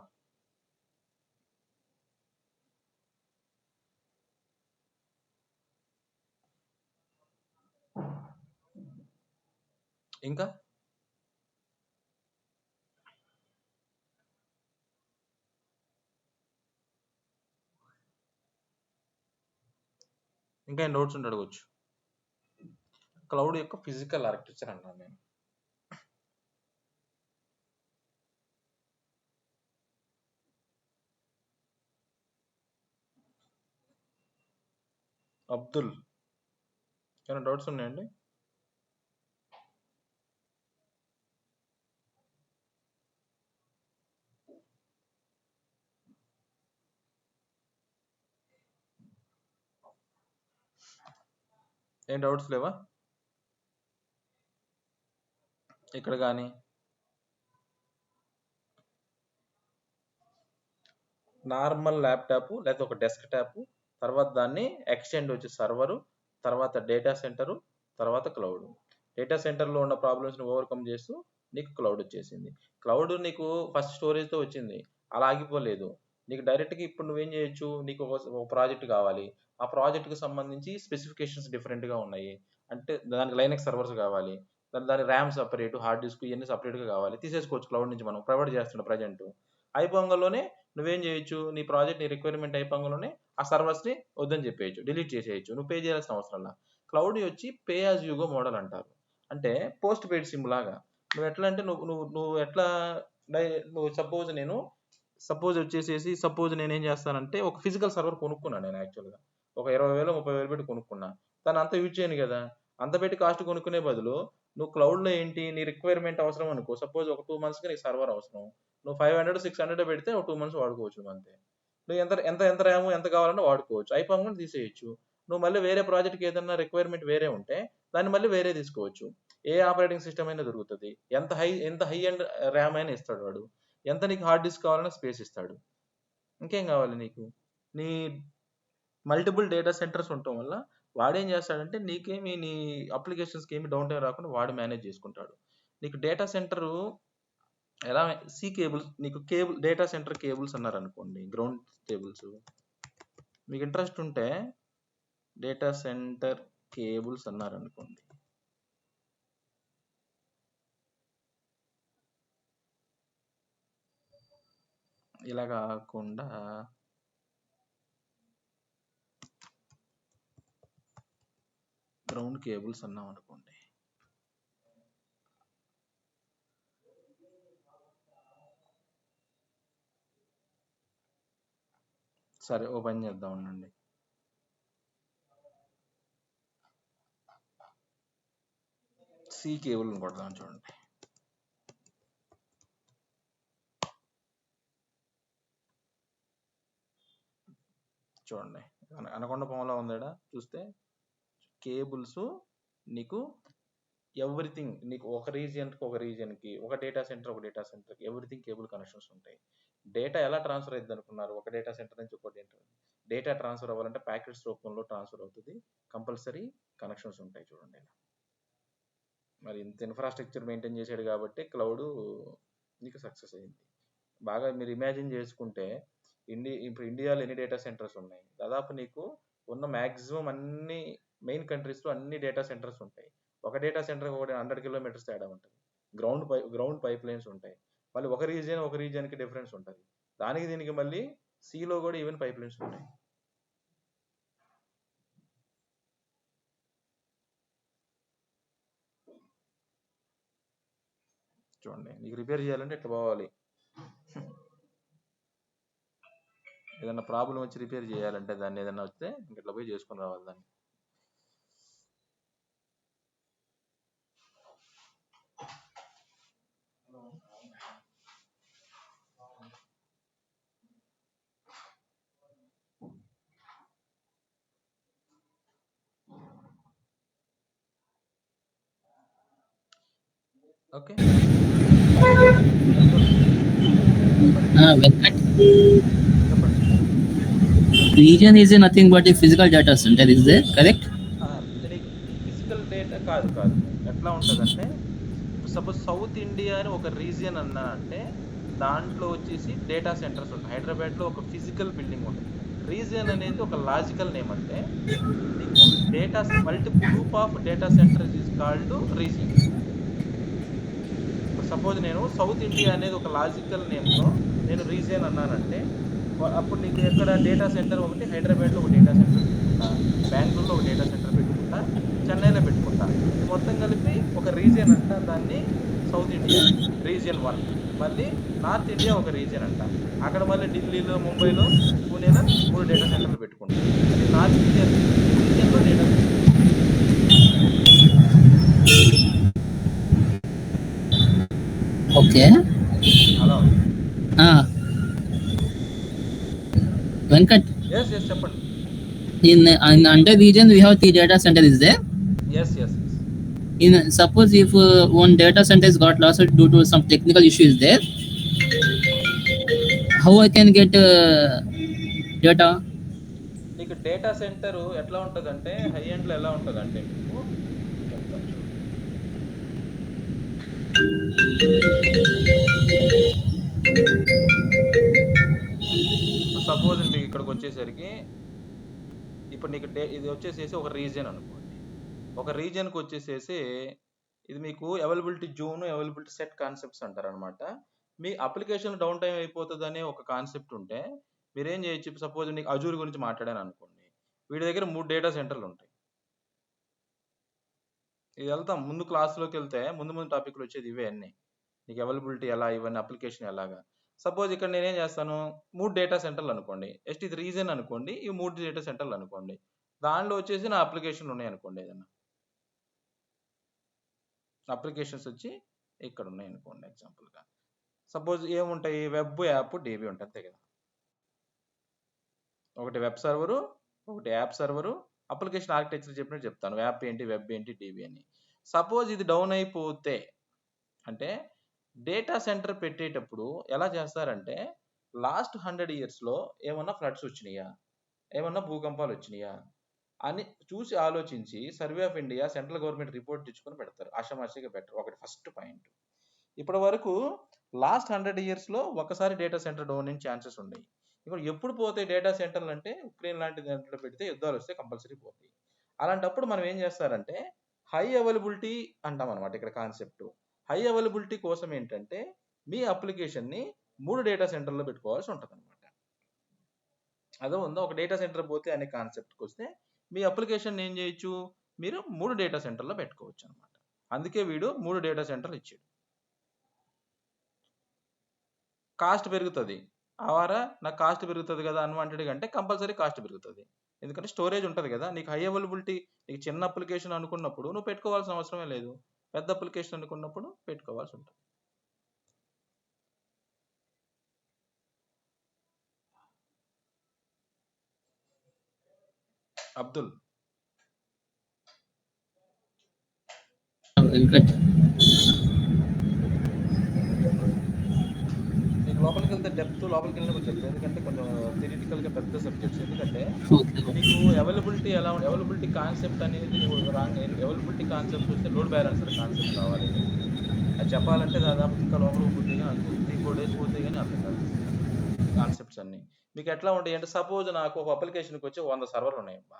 ఇంకా ఇంకా ఏం డౌట్స్ ఉంటే అడగవచ్చు. క్లౌడ్ యొక్క ఫిజికల్ ఆర్కిటెక్చర్ అన్నాను నేను. అబ్దుల్, ఏమైనా డౌట్స్ ఉన్నాయండి? ఏం డౌట్స్ లేవా ఇక్కడ కానీ? నార్మల్ ల్యాప్టాప్ లేదా ఒక డెస్క్ టాప్, తర్వాత దాన్ని ఎక్స్టెండ్ వచ్చి సర్వరు, తర్వాత డేటా సెంటరు, తర్వాత క్లౌడ్. డేటా సెంటర్లో ఉన్న ప్రాబ్లమ్స్ని ఓవర్కమ్ చేస్తూ నీకు క్లౌడ్ వచ్చేసింది. క్లౌడ్ నీకు ఫస్ట్ స్టోరేజ్తో వచ్చింది, అలా ఆగిపోలేదు. నీకు డైరెక్ట్గా ఇప్పుడు నువ్వేం చేయొచ్చు, నీకు ఒక ప్రాజెక్ట్ కావాలి, ఆ ప్రాజెక్ట్కి సంబంధించి స్పెసిఫికేషన్స్ డిఫరెంట్గా ఉన్నాయి అంటే దానికి లైనక్స్ సర్వర్స్ కావాలి, దాని ర్యామ్ సపరేట్, హార్డ్ డిస్క్ ఇవన్నీ సపరేట్గా కావాలి, తీసేసుకోవచ్చు క్లౌడ్ నుంచి. మనం ప్రొవైడ్ చేస్తున్నాం ప్రజెంట్. అయిపోగానే నువ్వేం చేయొచ్చు, నీ ప్రాజెక్ట్ నీ రిక్వైర్మెంట్ అయిపోగానే ఆ సర్వర్స్ని వద్దని చెప్పేయచ్చు, డిలీట్ చేసేయచ్చు. నువ్వు పే చేయాల్సిన అవసరం లేదు. క్లౌడ్ వచ్చి పే యాజ్ యూగో మోడల్ అంటారు. అంటే పోస్ట్ పెయిడ్ సిమ్ లాగా. నువ్వు ఎట్లా అంటే నువ్వు ఎట్లా నువ్వు సపోజ్ నేనేం చేస్తానంటే ఒక ఫిజికల్ సర్వర్ కొనుక్కున్నాను నేను యాక్చువల్గా. ఒక 20,000 30,000 పెట్టి కొనుక్కున్నా. దాన్ని అంతా యూజ్ చేయను కదా. అంత పెట్టి కాస్ట్ కొనుక్కునే బదులు నువ్వు క్లౌడ్లో ఏంటి, నీ రిక్వైర్మెంట్ అవసరం అనుకో, సపోజ్ ఒక 2 monthsకి నీకు సర్వర్ అవసరం, నువ్వు 500 600 పెడితే ఒక 2 months వాడుకోవచ్చు నువ్వు అంతే. నువ్వు ఎంత ఎంత ఎంత ర్యామ్ ఎంత కావాలంటే వాడుకోవచ్చు, అయిపోగానే తీసేయచ్చు. నువ్వు మళ్ళీ వేరే ప్రాజెక్ట్కి ఏదైనా రిక్వైర్మెంట్ వేరే ఉంటే దాన్ని మళ్ళీ వేరే తీసుకోవచ్చు. ఏ ఆపరేటింగ్ సిస్టమ్ అయినా దొరుకుతుంది. ఎంత హై అండ్ ర్యామ్ అయినా ఇస్తాడు వాడు. ఎంత నీకు హార్డ్ డిస్క్ కావాలన్నా స్పేస్ ఇస్తాడు. ఇంకేం కావాలి నీకు? నీ మల్టిపుల్ డేటా సెంటర్స్ ఉండటం వల్ల వాడేం చేస్తాడంటే నీ అప్లికేషన్స్కి ఏమి డౌన్ టైం రాకుండా వాడు మేనేజ్ చేసుకుంటాడు. నీకు డేటా సెంటర్ ఎలా నీకు డేటా సెంటర్ కేబుల్స్ అన్నారు అనుకోండి, గ్రౌండ్ కేబుల్స్. మీకు ఇంట్రెస్ట్ ఉంటే డేటా సెంటర్ కేబుల్స్ అన్నారు అనుకోండి, ఇలా కాకుండా గ్రౌండ్ కేబుల్స్ అన్నాం అనుకోండి, సరే ఓపెన్ చేద్దాం ఉండండి. సి కేబుల్ కొడదాం చూడండి. చూడండి అనకొండ పొమ్మలో ఉందా చూస్తే కేబుల్స్. నీకు ఎవ్రీథింగ్, నీకు ఒక రీజియన్కి ఒక డేటా సెంటర్కి ఎవ్రీథింగ్ కేబుల్ కనెక్షన్స్ ఉంటాయి. డేటా ఎలా ట్రాన్స్ఫర్ అవుతుంది అనుకున్నారు? ఒక డేటా సెంటర్ నుంచి ఒక డేటా ట్రాన్స్ఫర్ అవ్వాలంటే ప్యాకెట్స్ రూపంలో ట్రాన్స్ఫర్ అవుతుంది. కంపల్సరీ కనెక్షన్స్ ఉంటాయి చూడండి. మరి ఇంత ఇన్ఫ్రాస్ట్రక్చర్ మెయింటైన్ చేశాడు కాబట్టి క్లౌడ్ నీకు సక్సెస్ అయింది. బాగా మీరు ఇమాజిన్ చేసుకుంటే ఇప్పుడు ఇండియాలో ఎన్ని డేటా సెంటర్స్ ఉన్నాయి? దాదాపు నీకు ఉన్న మ్యాక్సిమం అన్ని మెయిన్ కంట్రీస్లో అన్ని డేటా సెంటర్స్ ఉంటాయి. ఒక డేటా సెంటర్ ఒకటి 100 kilometers తేడా ఉంటుంది. గ్రౌండ్ పైప్ లైన్స్ ఉంటాయి. మళ్ళీ ఒక రీజియన్కి డిఫరెన్స్ ఉంటుంది. దీనికి మళ్ళీ సీలో కూడా ఈవెన్ పైప్ లైన్స్ ఉంటాయి. చూడండి, నీకు రిపేర్ చేయాలంటే ఇట్లా పోవాలి. ఏదైనా ప్రాబ్లం వచ్చి రిపేర్ చేయాలంటే దాన్ని ఏదైనా వస్తే ఇట్లా పోయి చేసుకొని రావాలి దాన్ని. ఓకే, Venkat, చెప్పండి. region is nothing but a physical data center, is there correct? Physical data కాదు కాదు, ఎట్లా ఉంటుందంటే సపోజ్ సౌత్ ఇండియా అని ఒక రీజియన్ అన్నా అంటే దాంట్లో వచ్చేసి డేటా సెంటర్స్ ఉంటాయి. హైదరాబాద్లో ఒక ఫిజికల్ బిల్డింగ్ ఉంటుంది. రీజియన్ అనేది ఒక లాజికల్ నేమ్. అంటే నీకు data multiple group of data centres is called region. Suppose నేను సౌత్ ఇండియా అనేది ఒక లాజికల్ నేమ్తో నేను రీజియన్ అన్నానంటే అప్పుడు నీకు ఎక్కడ డేటా సెంటర్ ఒకటి హైదరాబాద్లో ఒక డేటా సెంటర్ పెట్టుకుంటా, బెంగళూరులో ఒక డేటా సెంటర్ పెట్టుకుంటా, చెన్నైలో పెట్టుకుంటా. ఇది మొత్తం కలిపి ఒక రీజియన్ అంట. దాన్ని సౌత్ ఇండియా రీజియన్ 1. మళ్ళీ నార్త్ ఇండియా ఒక రీజియన్ అంట. అక్కడ మళ్ళీ ఢిల్లీలో, ముంబైలో, పూణేలో 3 డేటా సెంటర్లు పెట్టుకుంటాం. అది నార్త్ ఇండియా రీజియన్లో డేటా సెంటర్. Okay. అలా Venkat, ఎస్ చెప్పండి. in under region we have 3 data center, is there? Yes In suppose if one data center is got lost due to some technical issues there, how I can get data? నీకు data centre ఎట్లా ఉంటుందంటే high ఎండ్లో ఎలా ఉంటుందంటే మీకు suppose మీకు ఇక్కడికి వచ్చేసరికి ఇప్పుడు నీకు ఇది వచ్చేసేసి ఒక రీజియన్ అనుకోండి. ఒక రీజియన్కి వచ్చేసేసి ఇది మీకు availability zone, availability set concepts అంటారు అనమాట. మీ అప్లికేషన్ డౌన్ టైం అయిపోతుంది అనే ఒక కాన్సెప్ట్ ఉంటే మీరేం చేయొచ్చు. సపోజ్ నీకు అజూర్ గురించి మాట్లాడాను అనుకోండి. వీడి దగ్గర 3 డేటా సెంటర్లు ఉంటాయి. ఇది వెళ్తాం ముందు క్లాస్లోకి వెళ్తే ముందు టాపిక్లు వచ్చేది ఇవే అన్నీ. నీకు అవైలబిలిటీ ఎలా, ఇవన్నీ అప్లికేషన్ ఎలాగా. సపోజ్ ఇక్కడ నేనేం చేస్తాను, 3 డేటా సెంటర్లు అనుకోండి. జస్ట్ ఇది రీజన్ అనుకోండి, ఈ 3 డేటా సెంటర్లు అనుకోండి. దానిలో వచ్చేసి నా అప్లికేషన్ ఉన్నాయి అనుకోండి. ఏదైనా అప్లికేషన్స్ వచ్చి ఇక్కడ ఉన్నాయి అనుకోండి. ఎగ్జాంపుల్గా సపోజ్ ఏముంటాయి, వెబ్, యాప్, డీబీ ఉంటుంది అంతే కదా. ఒకటి వెబ్ సర్వరు, ఒకటి యాప్ సర్వరు. అప్లికేషన్ ఆర్కిటెక్చర్ చెప్పినట్టు చెప్తాను, యాప్ ఏంటి, వెబ్ ఏంటి, డీబీ అని. సపోజ్ ఇది డౌన్ అయిపోతే అంటే డేటా సెంటర్ పెట్టేటప్పుడు ఎలా చేస్తారంటే లాస్ట్ 100 yearsలో ఏమన్నా ఫ్లడ్స్ వచ్చినాయా, ఏమన్నా భూకంపాలు వచ్చినాయా అని చూసి ఆలోచించి survey of India, central government report తెచ్చుకొని పెడతారు. ఆషామాషిగా పెట్టరు. ఒకటి ఫస్ట్ పాయింట్. ఇప్పటి వరకు లాస్ట్ 100 yearsలో ఒకసారి డేటా సెంటర్ డౌన్ అయిన ఛాన్సెస్ ఉన్నాయి. ఇప్పుడు ఎప్పుడు పోతాయి డేటా సెంటర్లు అంటే ఉక్రెయిన్ లాంటి దాంట్లో పెడితే యుద్ధాలు వస్తే కంపల్సరీ పోతాయి. అలాంటప్పుడు మనం ఏం చేస్తారంటే హై అవైలబిలిటీ అంటాం అనమాట. ఇక్కడ కాన్సెప్ట్ హై అవైలబిలిటీ కోసం ఏంటంటే మీ అప్లికేషన్ని 3 డేటా సెంటర్లో పెట్టుకోవాల్సి ఉంటుంది అనమాట. అదో ఉందో ఒక డేటా సెంటర్ పోతే అనే కాన్సెప్ట్కి వస్తే మీ అప్లికేషన్ ఏం చేయొచ్చు, మీరు 3 డేటా సెంటర్లో పెట్టుకోవచ్చు అనమాట. అందుకే వీడు 3 డేటా సెంటర్లు ఇచ్చాడు. కాస్ట్ పెరుగుతుంది. ఆవారా నాకు కాస్ట్ పెరుగుతుంది కదా అన్వాంటెడ్ అంటే కంపల్సరీ కాస్ట్ పెరుగుతుంది. ఎందుకంటే స్టోరేజ్ ఉంటుంది కదా. నీకు హై అవైలబిలిటీ, నీకు చిన్న అప్లికేషన్ అనుకున్నప్పుడు నువ్వు పెట్టుకోవాల్సిన అవసరమే లేదు. పెద్ద అప్లికేషన్ అనుకున్నప్పుడు పెట్టుకోవాల్సి ఉంటుంది. అబ్దుల్ నీకు లోపలికి వెళ్తే డెప్త్ లోపలికి వెళ్ళినప్పుడు చెప్తాను. ఎందుకంటే కొంచెం థియరిటికల్గా పెద్ద సబ్జెక్ట్స్. ఎందుకంటే నీకు అవైలబిలిటీ ఎలా అవైలబిలిటీ కాన్సెప్ట్ అనేది అవైలబిలిటీ కాన్సెప్ట్ వస్తే లోడ్ బ్యాలెన్సర్ కాన్సెప్ట్ కావాలి. అది చెప్పాలంటే దాదాపు ఇంకా లోపల పోతే కానీ 3-4 days పోతే కానీ అర్థం కాదు కాన్సెప్ట్స్ అన్నీ. మీకు ఎట్లా ఉంటాయి అంటే సపోజ్ నాకు ఒక అప్లికేషన్కి వచ్చి 100 సర్వర్లు ఉన్నాయమ్మా.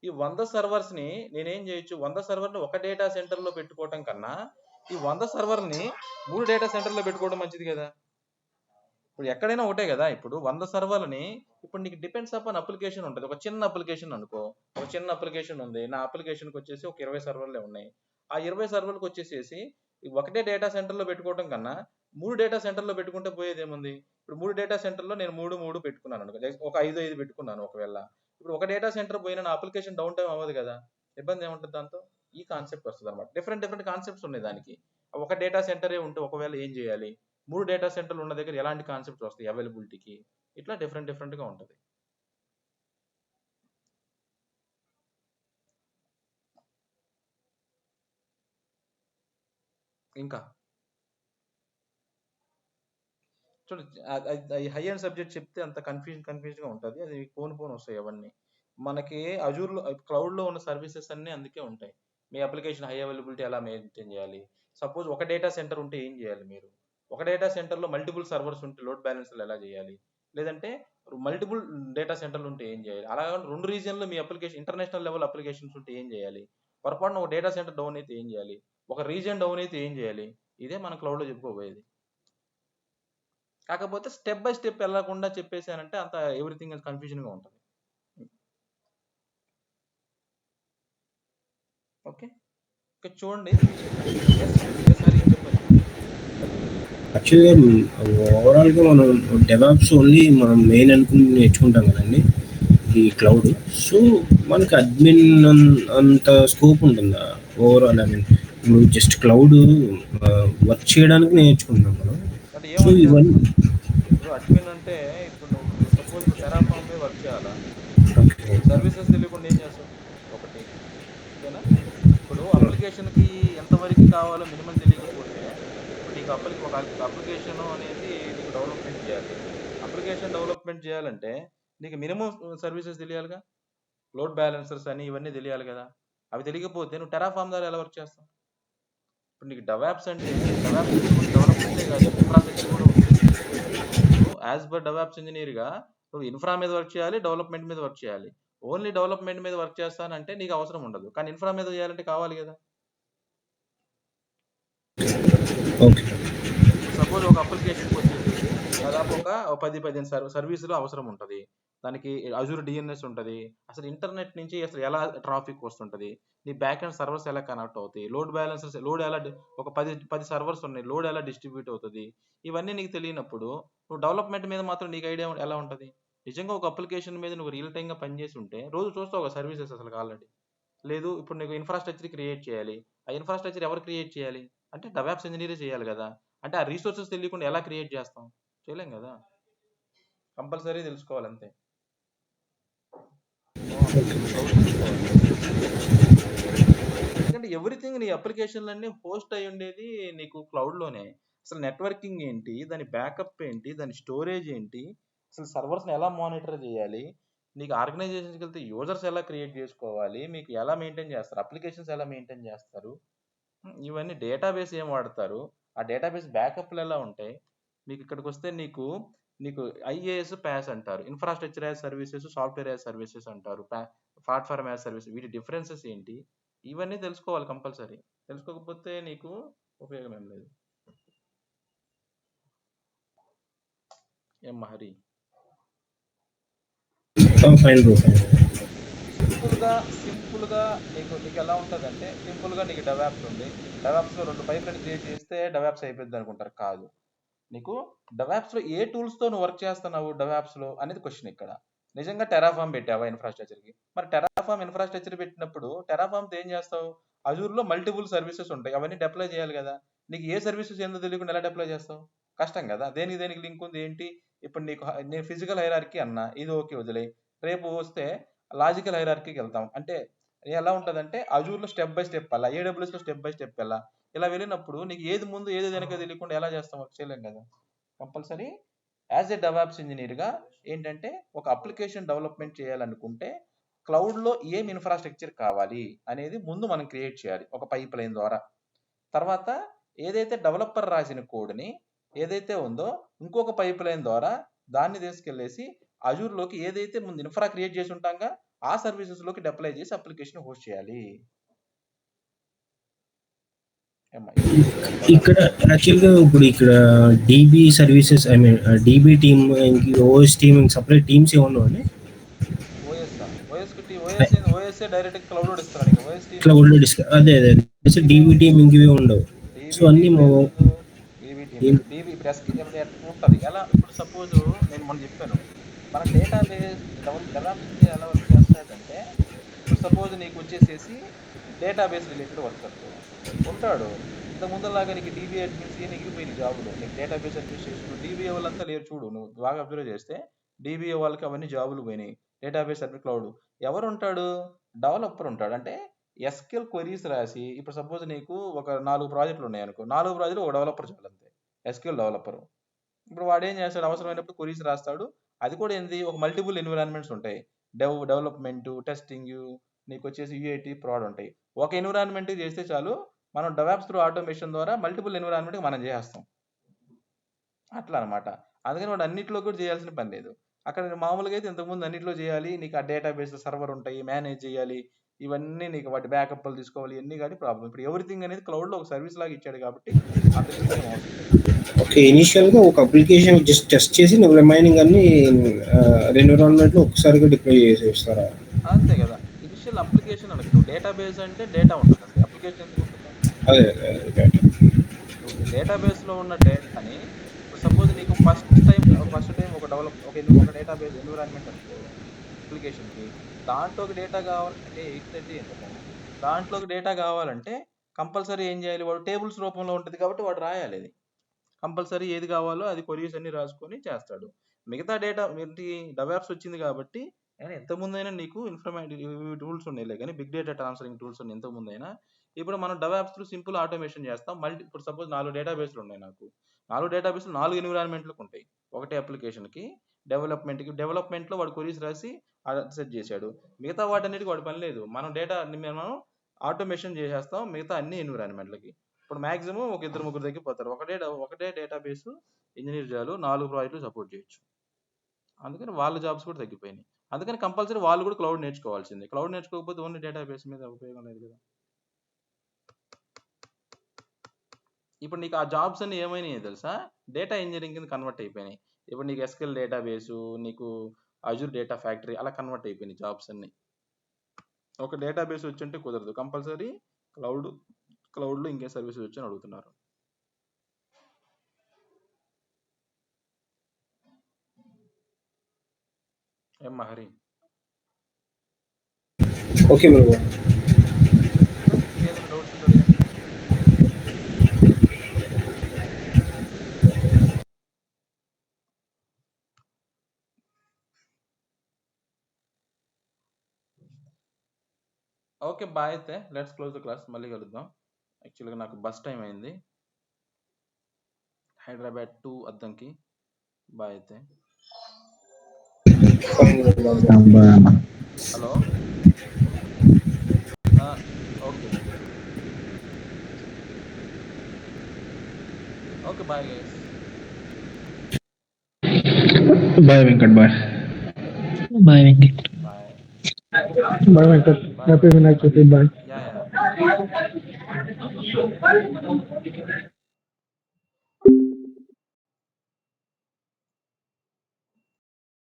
ఈ 100 సర్వర్స్ని నేనేం చేయొచ్చు, 100 సర్వర్ని ఒక డేటా సెంటర్లో పెట్టుకోవటం కన్నా ఈ 100 సర్వర్ని 3 డేటా సెంటర్లో పెట్టుకోవడం మంచిది కదా. ఇప్పుడు ఎక్కడైనా ఒకటే కదా. ఇప్పుడు 100 సర్వర్లని ఇప్పుడు నీకు డిపెండ్స్ అపాన్ అప్లికేషన్ ఉంటుంది. ఒక చిన్న అప్లికేషన్ అనుకో, ఒక చిన్న అప్లికేషన్ ఉంది. నా అప్లికేషన్కి వచ్చేసి ఒక 20 సర్వర్లే ఉన్నాయి. ఆ 20 సర్వర్లకు వచ్చేసేసి ఒకటే డేటా సెంటర్లో పెట్టుకోవడం కన్నా 3 డేటా సెంటర్లో పెట్టుకుంటే పోయేది ఏముంది? ఇప్పుడు 3 డేటా సెంటర్లో నేను 3 పెట్టుకున్నాను అనుకో, ఒక 5 పెట్టుకున్నాను ఒకవేళ. ఇప్పుడు ఒక డేటా సెంటర్ పోయినా నా అప్లికేషన్ డౌన్ టైం అవ్వదు కదా, ఇబ్బంది ఏముంటుంది దాంతో? ఈ కాన్సెప్ట్ వస్తుంది అనమాట. డిఫరెంట్ కాన్సెప్ట్స్ ఉన్నాయి దానికి. ఒక డేటా సెంటరే ఉంటే ఒకవేళ ఏం చేయాలి, 3 డేటా సెంటర్లు ఉన్న దగ్గర ఎలాంటి కాన్సెప్ట్స్ వస్తాయి అవైలబిలిటీకి, ఇట్లా డిఫరెంట్గా ఉంటుంది. ఇంకా చూడండి, హై అండ్ సబ్జెక్ట్ చెప్తే అంత కన్ఫ్యూజ్గా ఉంటుంది. అది పోను వస్తాయి అవన్నీ. మనకి అజూర్లో క్లౌడ్లో ఉన్న సర్వీసెస్ అన్నీ అందుకే ఉంటాయి. మీ అప్లికేషన్ హై అవైలబిలిటీ ఎలా మెయింటైన్ చేయాలి, సపోజ్ ఒక డేటా సెంటర్ ఉంటే ఏం చేయాలి మీరు, ఒక డేటా సెంటర్లో మల్టిపుల్ సర్వర్స్ ఉంటే లోడ్ బ్యాలెన్స్లు ఎలా చేయాలి, లేదంటే మల్టిపుల్ డేటా సెంటర్లు ఉంటే ఏం చేయాలి, అలా 2 రీజియన్లో మీ అప్లికేషన్ ఇంటర్నేషనల్ లెవెల్ అప్లికేషన్స్ ఉంటే ఏం చేయాలి, పొరపాటున ఒక డేటా సెంటర్ డౌన్ అయితే ఏం చేయాలి, ఒక రీజియన్ డౌన్ అయితే ఏం చేయాలి, ఇదే మన క్లౌడ్లో చెప్పుకోబోయేది. కాకపోతే స్టెప్ బై స్టెప్ వెళ్ళకుండా చెప్పేసానంటే అంత ఎవ్రీథింగ్ కన్ఫ్యూజన్గా ఉంటుంది. ఓకే, ఓకే చూడండి. యాక్చువల్గా ఓవరాల్గా మనం డెవలప్స్ ఓన్లీ మనం మెయిన్ అనుకుని నేర్చుకుంటాం కదండి ఈ క్లౌడ్. సో మనకి అడ్మిన్ అంత స్కోప్ ఉంటుందా ఓవరాల్? ఐ మీన్ ఇప్పుడు జస్ట్ క్లౌడ్ వర్క్ చేయడానికి నేర్చుకుంటున్నాం మనం. సో ఇవన్నీ అడ్మిన్ అంటే ఇప్పుడు నువ్వు సపోజ్ టెరాఫామ్ మీద వర్క్ చేయాలా, సర్వీసెస్ తెలియకుండా ఏం చేస్తావు? ఒకటి ఓకేనా. ఇప్పుడు అప్లికేషన్కి ఎంతవరకు కావాలో మినిమం తెలియకపోతే, ఇప్పుడు నీకు ఒక అప్లికేషన్ అనేది నీకు డెవలప్మెంట్ చేయాలి. అప్లికేషన్ డెవలప్మెంట్ చేయాలంటే నీకు మినిమం సర్వీసెస్ తెలియాలిగా, లోడ్ బ్యాలెన్సర్స్ అని ఇవన్నీ తెలియాలి కదా. అవి తెలియకపోతే నువ్వు టెరాఫామ్ ద్వారా ఎలా వర్క్ చేస్తావు? ఇప్పుడు నీకు డెవాప్స్ అంటే డెవలప్మెంటే కాదు, ఇన్ఫ్రాస్ట్రక్చర్ కూడా ఉంది. యాజ్ పర్ డెవాప్స్ ఇంజనీర్గా నువ్వు ఇన్ఫ్రా మీద వర్క్ చేయాలి, డెవలప్మెంట్ మీద వర్క్ చేయాలి. ఓన్లీ డెవలప్మెంట్ మీద వర్క్ చేస్తానంటే నీకు అవసరం ఉండదు, కానీ ఇన్ఫ్రా మీద చేయాలంటే కావాలి కదా. సపోజ్ ఒక అప్లికేషన్కి వచ్చేసి దాదాపు ఒక 10-15 సర్వీసులు అవసరం ఉంటుంది. దానికి అజూర్ డిఎన్ఎస్ ఉంటుంది, అసలు ఇంటర్నెట్ నుంచి అసలు ఎలా ట్రాఫిక్ వస్తుంటుంది, నీ బ్యాక్ అండ్ సర్వర్స్ ఎలా కనెక్ట్ అవుతాయి, లోడ్ బ్యాలెన్సర్స్ లోడ్ ఎలా ఒక 10 సర్వర్స్ ఉన్నాయి, లోడ్ ఎలా డిస్ట్రిబ్యూట్ అవుతుంది, ఇవన్నీ నీకు తెలియనప్పుడు నువ్వు డెవలప్మెంట్ మీద మాత్రం నీకు ఐడియా ఎలా ఉంటుంది? నిజంగా ఒక అప్లికేషన్ మీద నువ్వు రియల్ టైంగా పనిచేసి ఉంటే రోజు చూస్తావు ఒక సర్వీసెస్ అసలు ఆల్రెడీ లేదు. ఇప్పుడు నీకు ఇన్ఫ్రాస్ట్రక్చర్ క్రియేట్ చేయాలి, ఆ ఇన్ఫ్రాస్ట్రక్చర్ ఎవరు క్రియేట్ చేయాలి అంటే డెవాప్స్ ఇంజనీరే చేయాలి కదా. అంటే ఆ రీసోర్సెస్ తెలియకుండా ఎలా క్రియేట్ చేస్తాం? చేయలేం కదా, కంపల్సరీ తెలుసుకోవాలి అంతే. ఎందుకంటే ఎవ్రీథింగ్ నీ అప్లికేషన్లన్నీ హోస్ట్ అయి ఉండేది నీకు క్లౌడ్లోనే. అసలు నెట్వర్కింగ్ ఏంటి, దాని బ్యాకప్ ఏంటి, దాని స్టోరేజ్ ఏంటి, అసలు సర్వర్స్ని ఎలా మానిటర్ చేయాలి, నీకు ఆర్గనైజేషన్కి వెళ్తే యూజర్స్ ఎలా క్రియేట్ చేసుకోవాలి, మీకు ఎలా మెయింటైన్ చేస్తారు, అప్లికేషన్స్ ఎలా మెయింటైన్ చేస్తారు, ఇవన్నీ డేటాబేస్ ఏం వాడతారు, ఆ డేటాబేస్ బ్యాకప్లు ఎలా ఉంటాయి. మీకు ఇక్కడికి వస్తే నీకు ఐఏఎస్ ప్యాస్ అంటారు, infrastructure as services, software as services అంటారు, ప్లాట్ఫామ్ యాజ్ సర్వీస్. వీటి డిఫరెన్సెస్ ఏంటి ఇవన్నీ తెలుసుకోవాలి కంపల్సరీ. తెలుసుకోకపోతే నీకు ఉపయోగం ఏం లేదు. ఏం హరి? సింపుల్గా నీకు ఎలా ఉంటుంది అంటే, సింపుల్గా నీకు డెవాప్స్ ఉంది, డెవాప్స్లో 2 పైప్లైన్ క్రియేట్ చేస్తే డెవాప్స్ అయిపోద్ది అనుకుంటారు. కాదు, నీకు డెవాప్స్లో ఏ టూల్స్తో నువ్వు వర్క్ చేస్తున్నావు డెవాప్స్లో అనేది క్వశ్చన్. ఇక్కడ నిజంగా టెరాఫామ్ పెట్టావా ఇన్ఫ్రాస్ట్రక్చర్కి? మరి టెరాఫామ్ ఇన్ఫ్రాస్ట్రక్చర్ పెట్టినప్పుడు టెరాఫామ్తో ఏం చేస్తావు? అజూర్లో మల్టిపుల్ సర్వీసెస్ ఉంటాయి, అవన్నీ డిప్లాయ్ చేయాలి కదా. నీకు ఏ సర్వీసెస్ ఏందో తెలియకుండా ఎలా డిప్లాయ్ చేస్తావు? కష్టం కదా. దేనికి లింక్ ఉంది ఏంటి? ఇప్పుడు నేను ఫిజికల్ హైరార్కీ అన్నా, ఇది ఓకే వదిలే. రేపు వస్తే లాజికల్ హైరార్కీకి వెళ్తాం అంటే ఎలా ఉంటుందంటే అజూర్లో స్టెప్ బై స్టెప్ అలా, ఏడబ్ల్యూఎస్లో స్టెప్ బై స్టెప్ ఇలా వెళ్ళినప్పుడు నీకు ఏది ముందు ఏది వెనక తెలియకుండా ఎలా చేస్తాం? చేయలేం కదా. కంపల్సరీ యాజ్ ఎ డెవాప్స్ ఇంజనీర్గా ఏంటంటే ఒక అప్లికేషన్ డెవలప్మెంట్ చేయాలనుకుంటే క్లౌడ్లో ఏం ఇన్ఫ్రాస్ట్రక్చర్ కావాలి అనేది ముందు మనం క్రియేట్ చేయాలి ఒక పైప్ లైన్ ద్వారా. తర్వాత ఏదైతే డెవలపర్ రాసిన కోడ్ని ఏదైతే ఉందో ఇంకొక పైప్ లైన్ ద్వారా దాన్ని తీసుకెళ్లేసి అజూర్లోకి ఏదైతే ముందు ఇన్ఫ్రా క్రియేట్ చేసి ఉంటాగా ఆ సర్వీసెస్లోకి డిప్లై చేసి అప్లికేషన్ హోస్ట్ చేయాలి. ఇక్కడ యాక్చువల్గా ఇప్పుడు ఇక్కడ DB services, I mean DB team, OS team, separate teams ఏమన్నా ఉన్నాయి? ఓఎస్ డైరెక్ట్ క్లౌడ్ లో ఇస్తారు. అదే డీబీ టీమ్ ఇంకేవి ఉండవు. సో అన్ని DB ఇప్పుడు ఉంటుంది ఎలా. ఇప్పుడు సపోజ్ నేను మొన్న చెప్పాను, మన డేటాబేస్ డెవలప్స్ ఎలా వర్క్ చేస్తాడంటే, ఇప్పుడు సపోజ్ నీకు వచ్చేసేసి డేటాబేస్ రిలేటెడ్ వర్కర్స్ ఉంటాడు. ఇంత ముందులాగా నీకు DB అడ్మిన్స్ ఎగిరిపోయిన జాబులు, నీకు డేటాబేస్ అడ్మినిస్ట్రేషన్ DBA వాళ్ళంతా లేరు చూడు. నువ్వు బాగా అబ్జర్వ్ చేస్తే DBA వాళ్ళకి అవన్నీ జాబులు పోయినాయి. డేటాబేస్ అడ్మిన్ క్లౌడ్ ఎవరు ఉంటాడు? డెవలపర్ ఉంటాడు. అంటే SQL క్వరీస్ రాసి, ఇప్పుడు సపోజ్ నీకు ఒక 4 ప్రాజెక్టులు ఉన్నాయి అనుకో, 4 ప్రాజెక్టులు ఒక డెవలపర్ చాలు అంతే, SQL డెవలపర్. ఇప్పుడు వాడు ఏం చేస్తాడు? అవసరమైనప్పుడు క్వరీస్ రాస్తాడు. అది కూడా ఏంది, ఒక మల్టిపుల్ ఎన్విరాన్మెంట్స్ ఉంటాయి. డెవలప్మెంట్, టెస్టింగ్, నీకు వచ్చేసి UAT, ప్రాడ్ ఉంటాయి. ఒక ఎన్విరాన్మెంట్ చేస్తే చాలు, మనం డెవాప్స్ త్రూ ఆటోమేషన్ ద్వారా మల్టిపుల్ ఎన్విరాన్మెంట్ మనం చేస్తాం. అట్లా అనమాట. అందుకని వాడు అన్నిట్లో కూడా చేయాల్సిన పని లేదు. అక్కడ మామూలుగా అయితే ఇంతకుముందు అన్నిట్లో చేయాలి, నీకు ఆ డేటాబేస్ సర్వర్ ఉంటాయి, మేనేజ్ చేయాలి, ఇవన్నీ నీకు వాటి బ్యాకప్లు తీసుకోవాలి, ఇవన్నీ కానీ ప్రాబ్లం. ఇప్పుడు ఎవ్రీథింగ్ అనేది క్లౌడ్లో ఒక సర్వీస్ లాగా ఇచ్చాడు కాబట్టి అంతకుమించి ఏం అవసరం లేదు. ఓకే, ఇనిషియల్ గా ఒక అప్లికేషన్ జస్ట్ టెస్ట్ చేసి నువ్వు రిమైనింగ్ అన్ని ఎన్విరాన్మెంట్ లో ఒకసారిగా డిప్లాయ్ చేసేస్తారా? అంతే కదా. ఇనిషియల్ అప్లికేషన్ అనకు, నువ్వు డేటాబేస్ అంటే డేటా ఉంటుంది, అసలు అప్లికేషన్ ఎందుకు ఉంటుంది? అదే డేటాబేస్ లో ఉన్న డేటాని, సపోజ్ నీకు ఫస్ట్ టైం ఒక డేటాబేస్ ఎన్విరాన్మెంట్ అనుకో అప్లికేషన్ కి, దాంట్లోకి డేటా కావాలంటే 830 ఎందుకు, దాంట్లోకి డేటా కావాలంటే కంపల్సరీ ఏం చేయాలి? వాడు టేబుల్స్ రూపంలో ఉంటుంది కాబట్టి వాడు రాయాలి. అది కంపల్సరీ ఏది కావాలో అది క్వరీస్ అన్ని రాసుకొని చేస్తాడు. మిగతా డేటా డెవాప్స్ వచ్చింది కాబట్టి, ఎంతముందైనా నీకు టూల్స్ ఉన్నాయిలే కానీ, బిగ్ డేటా ట్రాన్స్ఫరింగ్ టూల్స్ ఉన్నాయి ఎంతముందైనా. ఇప్పుడు మనం డెవాప్స్ త్రూ సింపుల్ ఆటోమేషన్ చేస్తాం. ఇప్పుడు సపోజ్ 4 డేటాబేస్లు ఉన్నాయి నాకు, 4 డేటాబేస్లు 4 ఎన్విరాన్మెంట్లకు ఉంటాయి. ఒకటే అప్లికేషన్కి డెవలప్మెంట్లో వాడు క్వరీస్ రాసి సెట్ చేశాడు. మిగతా వాటన్నిటికి వాడి పని లేదు. మనం ఆటోమేషన్ చేసేస్తాం మిగతా అన్ని ఎన్విరాన్మెంట్లకి. ఇప్పుడు మాక్సిమం ఒక 2-3 దగ్గర పోతారు. ఒకటే డేటాబేస్ ఇంజనీర్ చాలు 4 ప్రాజెక్టులు సపోర్ట్ చేయొచ్చు. అందుకని వాళ్ళ జాబ్స్ కూడా తగ్గిపోయినాయి. అందుకని కంపల్సరీ వాళ్ళు కూడా క్లౌడ్ నేర్చుకోవాల్సిందే. క్లౌడ్ నేర్చుకోకపోతే ఓన్లీ డేటాబేస్ మీద ఉపయోగం లేదు కదా. ఇప్పుడు నీకు ఆ జాబ్స్ అన్ని ఏమైనాయి తెలుసా? డేటా ఇంజనీరింగ్ కింద కన్వర్ట్ అయిపోయినాయి. ఇప్పుడు నీకు SQL డేటాబేసు, నీకు అజూర్ డేటా ఫ్యాక్టరీ అలా కన్వర్ట్ అయిపోయినాయి జాబ్స్ అన్ని. ఒక డేటాబేస్ వచ్చి కుదరదు, కంపల్సరీ క్లౌడ్లో ఇంకే సర్వీసెస్ వచ్చి అడుగుతున్నారు. ఏం హరి? Okay bro. ఏదైనా డౌట్స్ ఉంటే ఓకే, బాయ్. అయితే లెట్స్ క్లోజ్ ద క్లాస్, మళ్ళీ కలుద్దాం. యాక్చువల్గా నాకు బస్ టైం అయింది, హైదరాబాద్ టు అద్దంకి. బాయ్ అయితే. Hello, okay okay, bye guys. Bye Venkat. Bye bye Venkat. Bye bye Venkat. Happy Vinayaka Chavithi. Bye. Yeah.